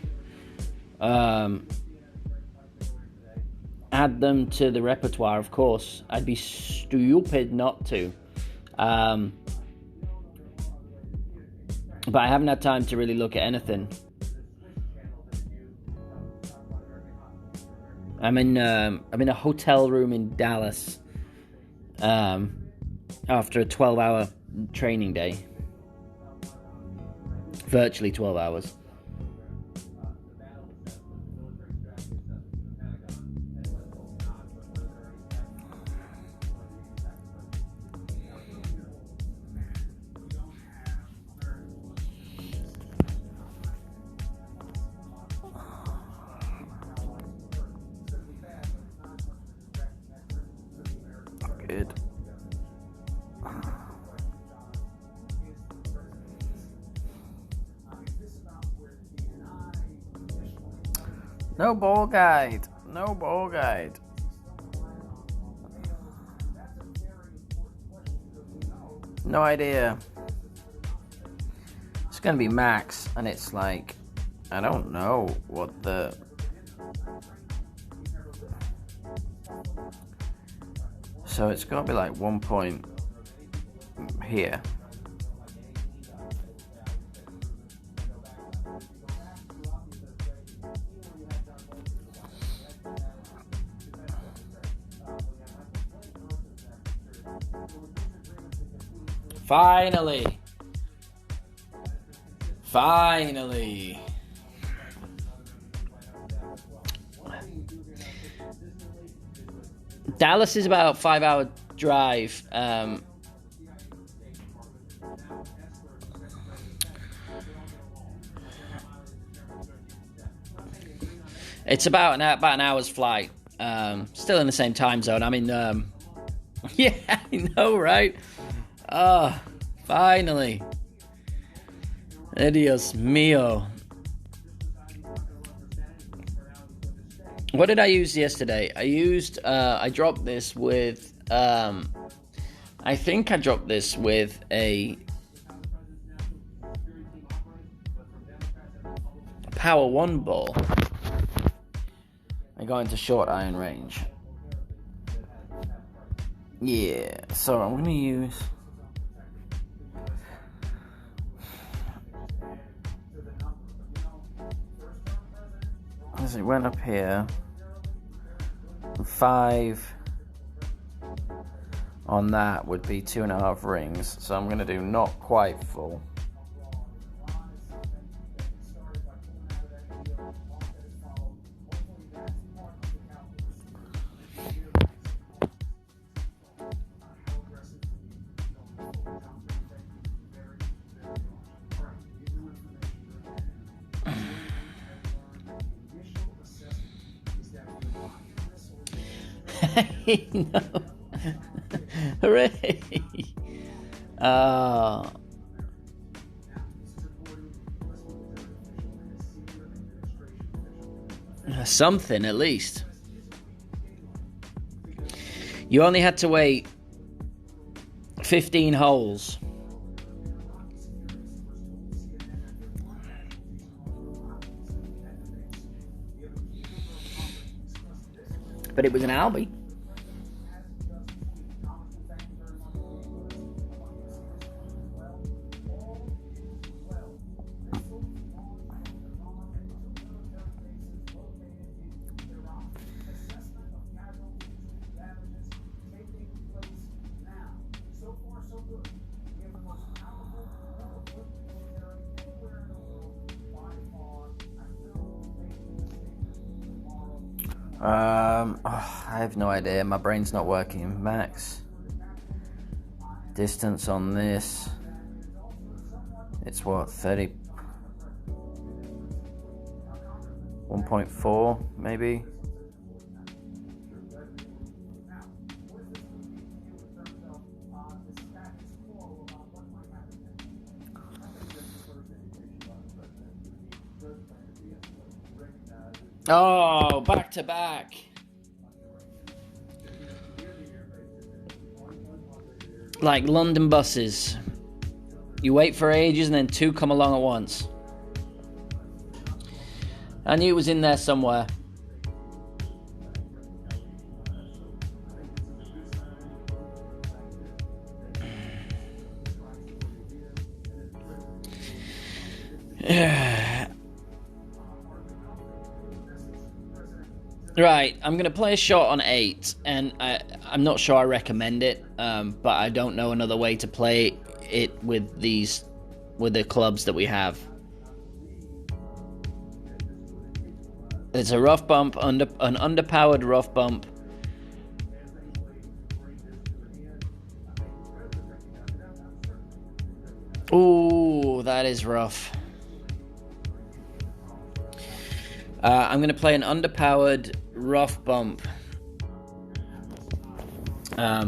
add them to the repertoire, of course. I'd be stupid not to. But I haven't had time to really look at anything. I'm in a hotel room in Dallas after a 12-hour training day. Virtually 12 hours. good. No ball guide. No ball guide. No idea. It's gonna be max, and it's like, I don't know what the... So it's gonna be like 1 point here. Finally. Finally. Dallas is about a 5-hour drive. It's about an hour's flight. Still in the same time zone. I mean, yeah, I know, right? Finally. Dios mío. What did I use yesterday? I dropped this with, I think I dropped this with a Power 1 ball. I got into short iron range. Yeah, so I'm going to use... As it went up here, 5 on that would be 2.5 rings. So I'm going to do not quite full. No. Hooray! Something at least. You only had to wait 15 holes. But it was an Albie. I have no idea. My brain's not working. Max distance on this. It's what, 30? 1.4 maybe. Oh, back to back. Like London buses. You wait for ages and then 2 come along at once. I knew it was in there somewhere. Right, I'm going to play a shot on 8, and I'm not sure I recommend it, but I don't know another way to play it with the clubs that we have. It's a rough bump, an underpowered rough bump. Ooh, that is rough. I'm going to play an underpowered rough bump.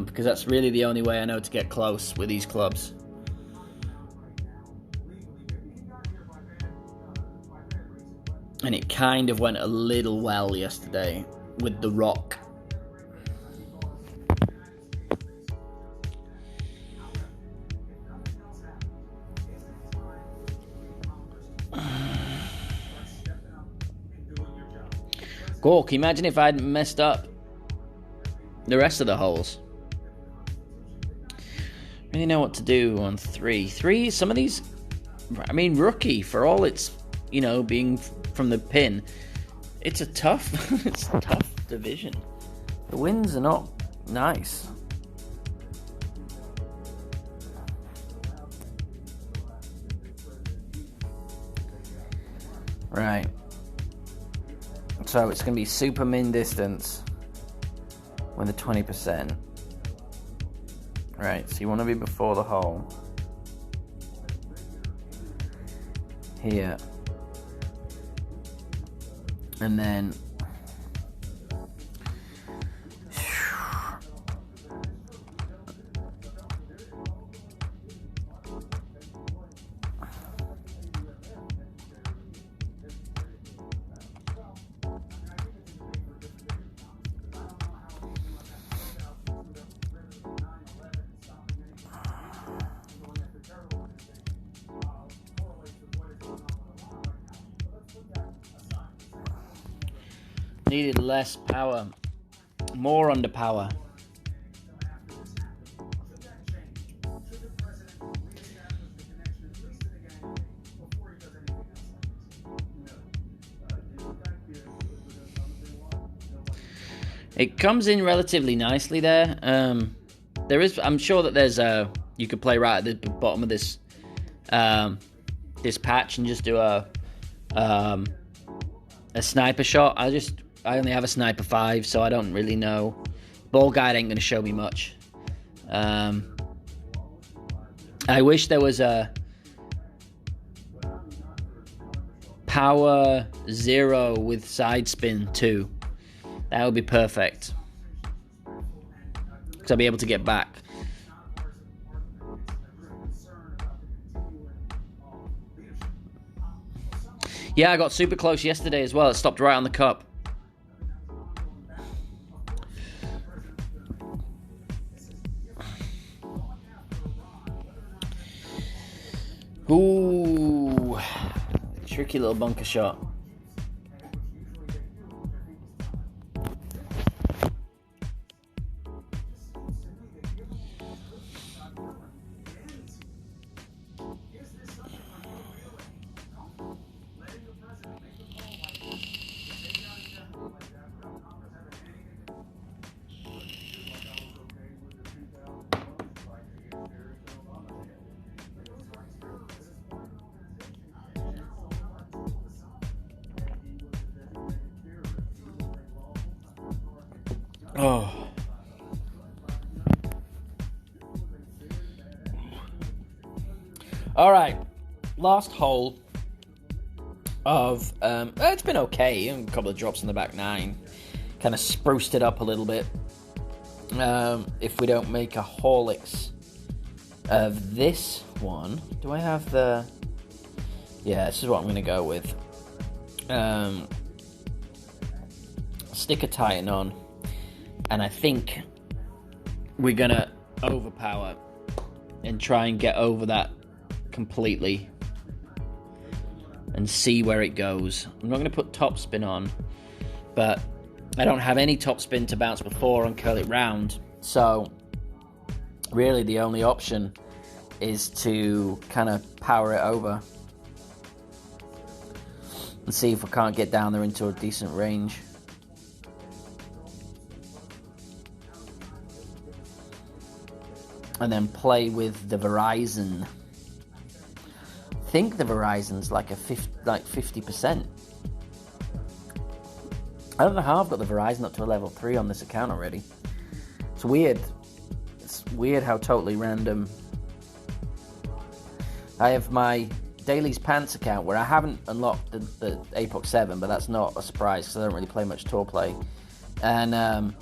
because that's really the only way I know to get close with these clubs. And it kind of went a little well yesterday with the rock. Cool, can you imagine if I'd messed up the rest of the holes? Really know what to do on 3. 3, some of these, I mean, rookie, for all it's, you know, being from the pin, it's a tough, it's a tough division. The wins are not nice. Right. So it's going to be super min distance with a 20%. Right, so you want to be before the hole. Here. And then needed less power, more under power. It comes in relatively nicely there. There is, I'm sure that there's you could play right at the bottom of this this patch and just do a sniper shot. I only have a sniper 5, so I don't really know. Ball guide ain't going to show me much. I wish there was a power 0 with side spin 2. That would be perfect. Because I'll be able to get back. Yeah, I got super close yesterday as well. It stopped right on the cup. Ooh, tricky little bunker shot. Oh. All right. Last hole of it's been okay. A couple of drops in the back 9. Kind of spruced it up a little bit. If we don't make a Horlicks of this one, do I have the? Yeah, this is what I'm going to go with. Stick a Titan on. And I think we're going to overpower and try and get over that completely and see where it goes. I'm not going to put top spin on, but I don't have any top spin to bounce before and curl it round. So really the only option is to kind of power it over and see if we can't get down there into a decent range. And then play with the Verizon. I think the Verizon's like 50%. I don't know how I've got the Verizon up to a level 3 on this account already. It's weird. It's weird how totally random. I have my Daily's Pants account where I haven't unlocked the Apox 7, but that's not a surprise because I don't really play much tour play. And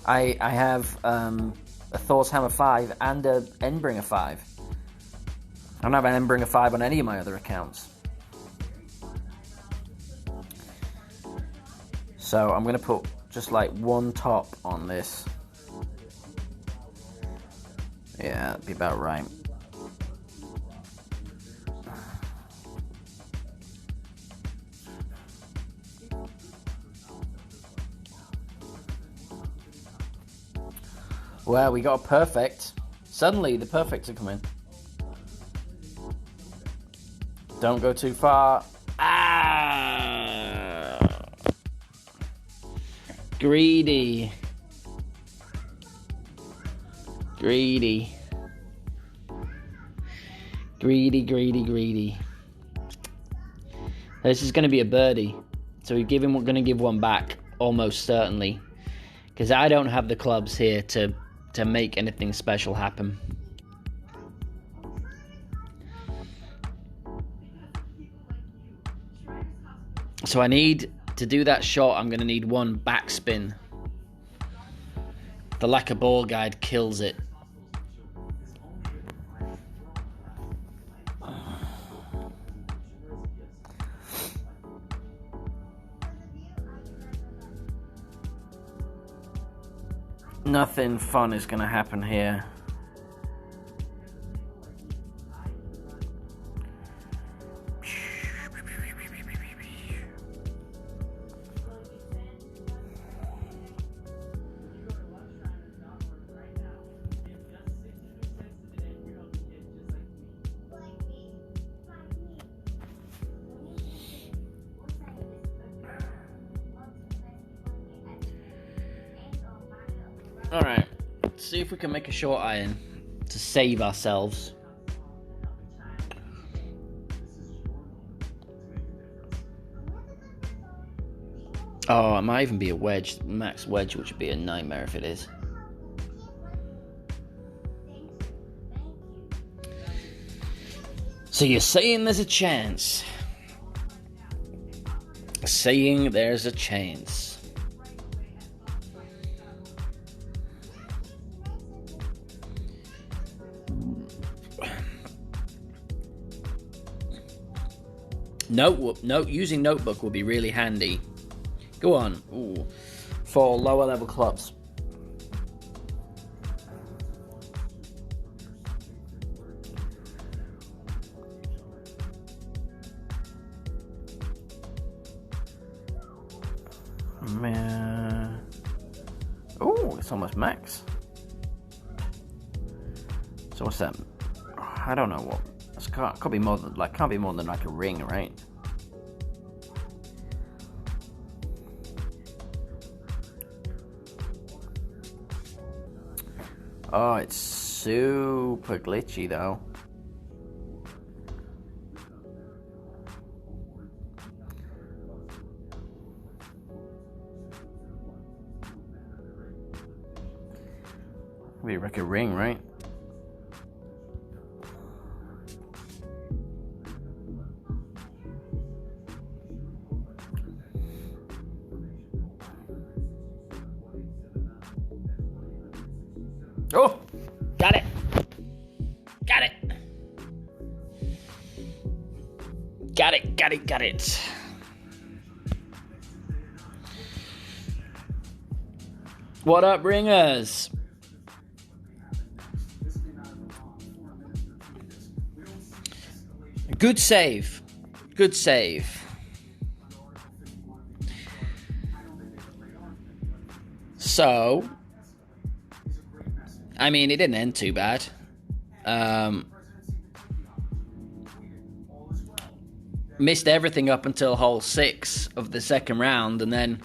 I have a Thor's Hammer 5 and a Endbringer 5. I don't have an Endbringer 5 on any of my other accounts. So I'm going to put just like one top on this. Yeah, that'd be about right. Well, we got a perfect. Suddenly, the perfects are coming. Don't go too far. Ah! Greedy. Greedy. Greedy, greedy, greedy. This is going to be a birdie. So we're going to give one back, almost certainly. Because I don't have the clubs here to make anything special happen. So I need to do that shot. I'm going to need one backspin. The lacquer ball guide kills it. Nothing fun is going to happen here. Alright, let's see if we can make a short iron to save ourselves. Oh, it might even be a wedge, max wedge, which would be a nightmare if it is. So you're saying there's a chance. Saying there's a chance. Using notebook will be really handy. Go on. Ooh. For lower level clubs. Man. Oh, it's almost max. So what's that? I don't know what. Can't be more than like a ring, right? Oh, it's super glitchy though. Maybe like a ring, right? Oh, got it. Got it. Got it, got it, got it. What up, ringers? Good save. Good save. So, I mean, it didn't end too bad. Missed everything up until hole 6 of the second round, and then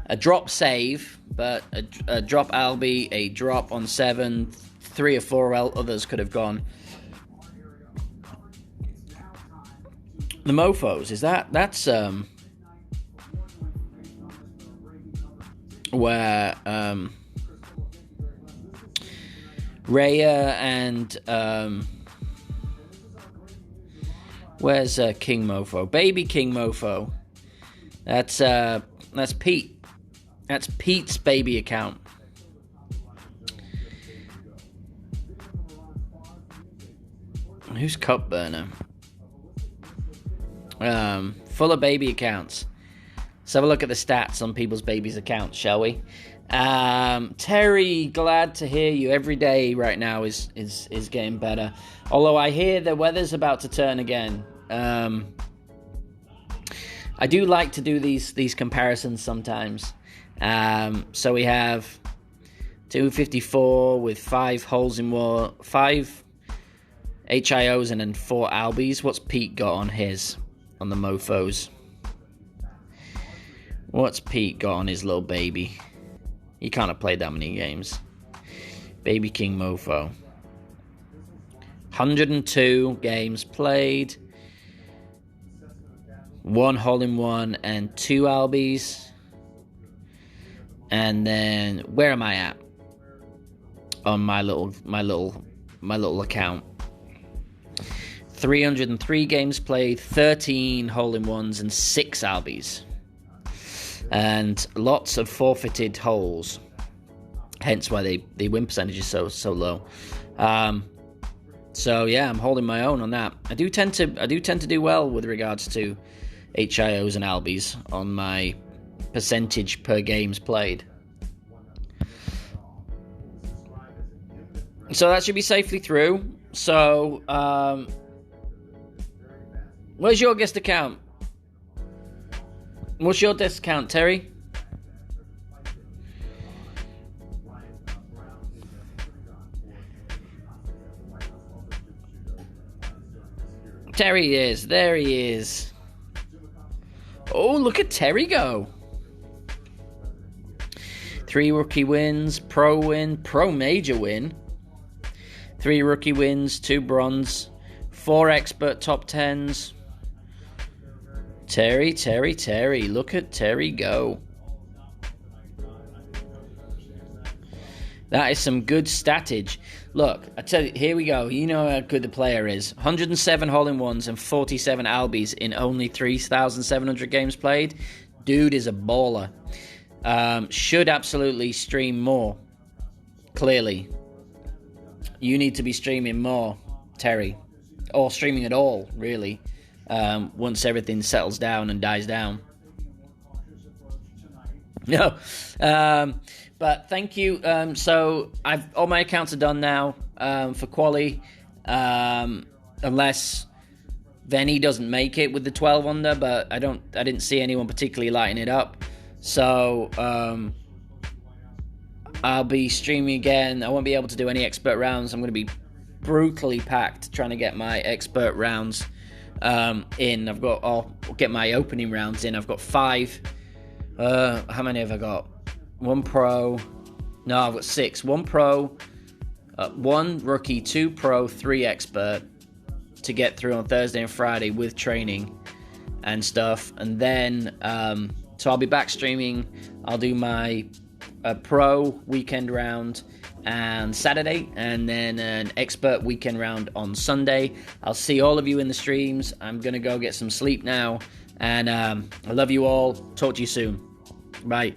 a drop save, but a drop Albie, a drop on 7, 3 or 4 others could have gone. The mofos, that's where Raya and where's King Mofo? Baby King Mofo. That's Pete. That's Pete's baby account. Who's Cup Burner? Full of baby accounts. Let's have a look at the stats on people's babies' accounts, shall we? Terry, glad to hear you. Every day right now is getting better. Although I hear the weather's about to turn again. I do like to do these comparisons sometimes. So we have 254 with 5 holes in one, 5 HIOs and then 4 Albies. What's Pete got on his, on the mofos? What's Pete got on his little baby? He can't have played that many games. Baby King Mofo. 102 games played. 1 hole-in-one and 2 Albies. And then, where am I at? On my little account. 303 games played, 13 hole-in-ones and 6 Albies. And lots of forfeited holes, hence why the win percentage is so low. So yeah, I'm holding my own on that. I do tend to do well with regards to HIOs and Albies on my percentage per games played. So that should be safely through. So where's your guest account? What's your discount, Terry? Terry is. There he is. Oh, look at Terry go. 3 rookie wins, pro win, pro major win. 3 rookie wins, 2 bronze, 4 expert top 10s. Terry, look at Terry go. That is some good statage. Look, I tell you, here we go. You know how good the player is. 107 hole-in-ones and 47 Albies in only 3,700 games played. Dude is a baller. Should absolutely stream more. Clearly. You need to be streaming more, Terry. Or streaming at all, really. Once everything settles down and dies down. No. But thank you. So all my accounts are done now for quali. Unless Venny doesn't make it with the 12 under, but I didn't see anyone particularly lighting it up. So I'll be streaming again. I won't be able to do any expert rounds. I'm going to be brutally packed trying to get my expert rounds in. I'll get my opening rounds in. I've got 5. How many have I got? 1 pro. No, I've got 6. 1 pro, 1 rookie, 2 pro, 3 expert to get through on Thursday and Friday with training and stuff. And then, so I'll be back streaming. I'll do my pro weekend round and Saturday, and then an expert weekend round on Sunday. I'll see all of you in the streams. I'm going to go get some sleep now. And I love you all. Talk to you soon. Bye.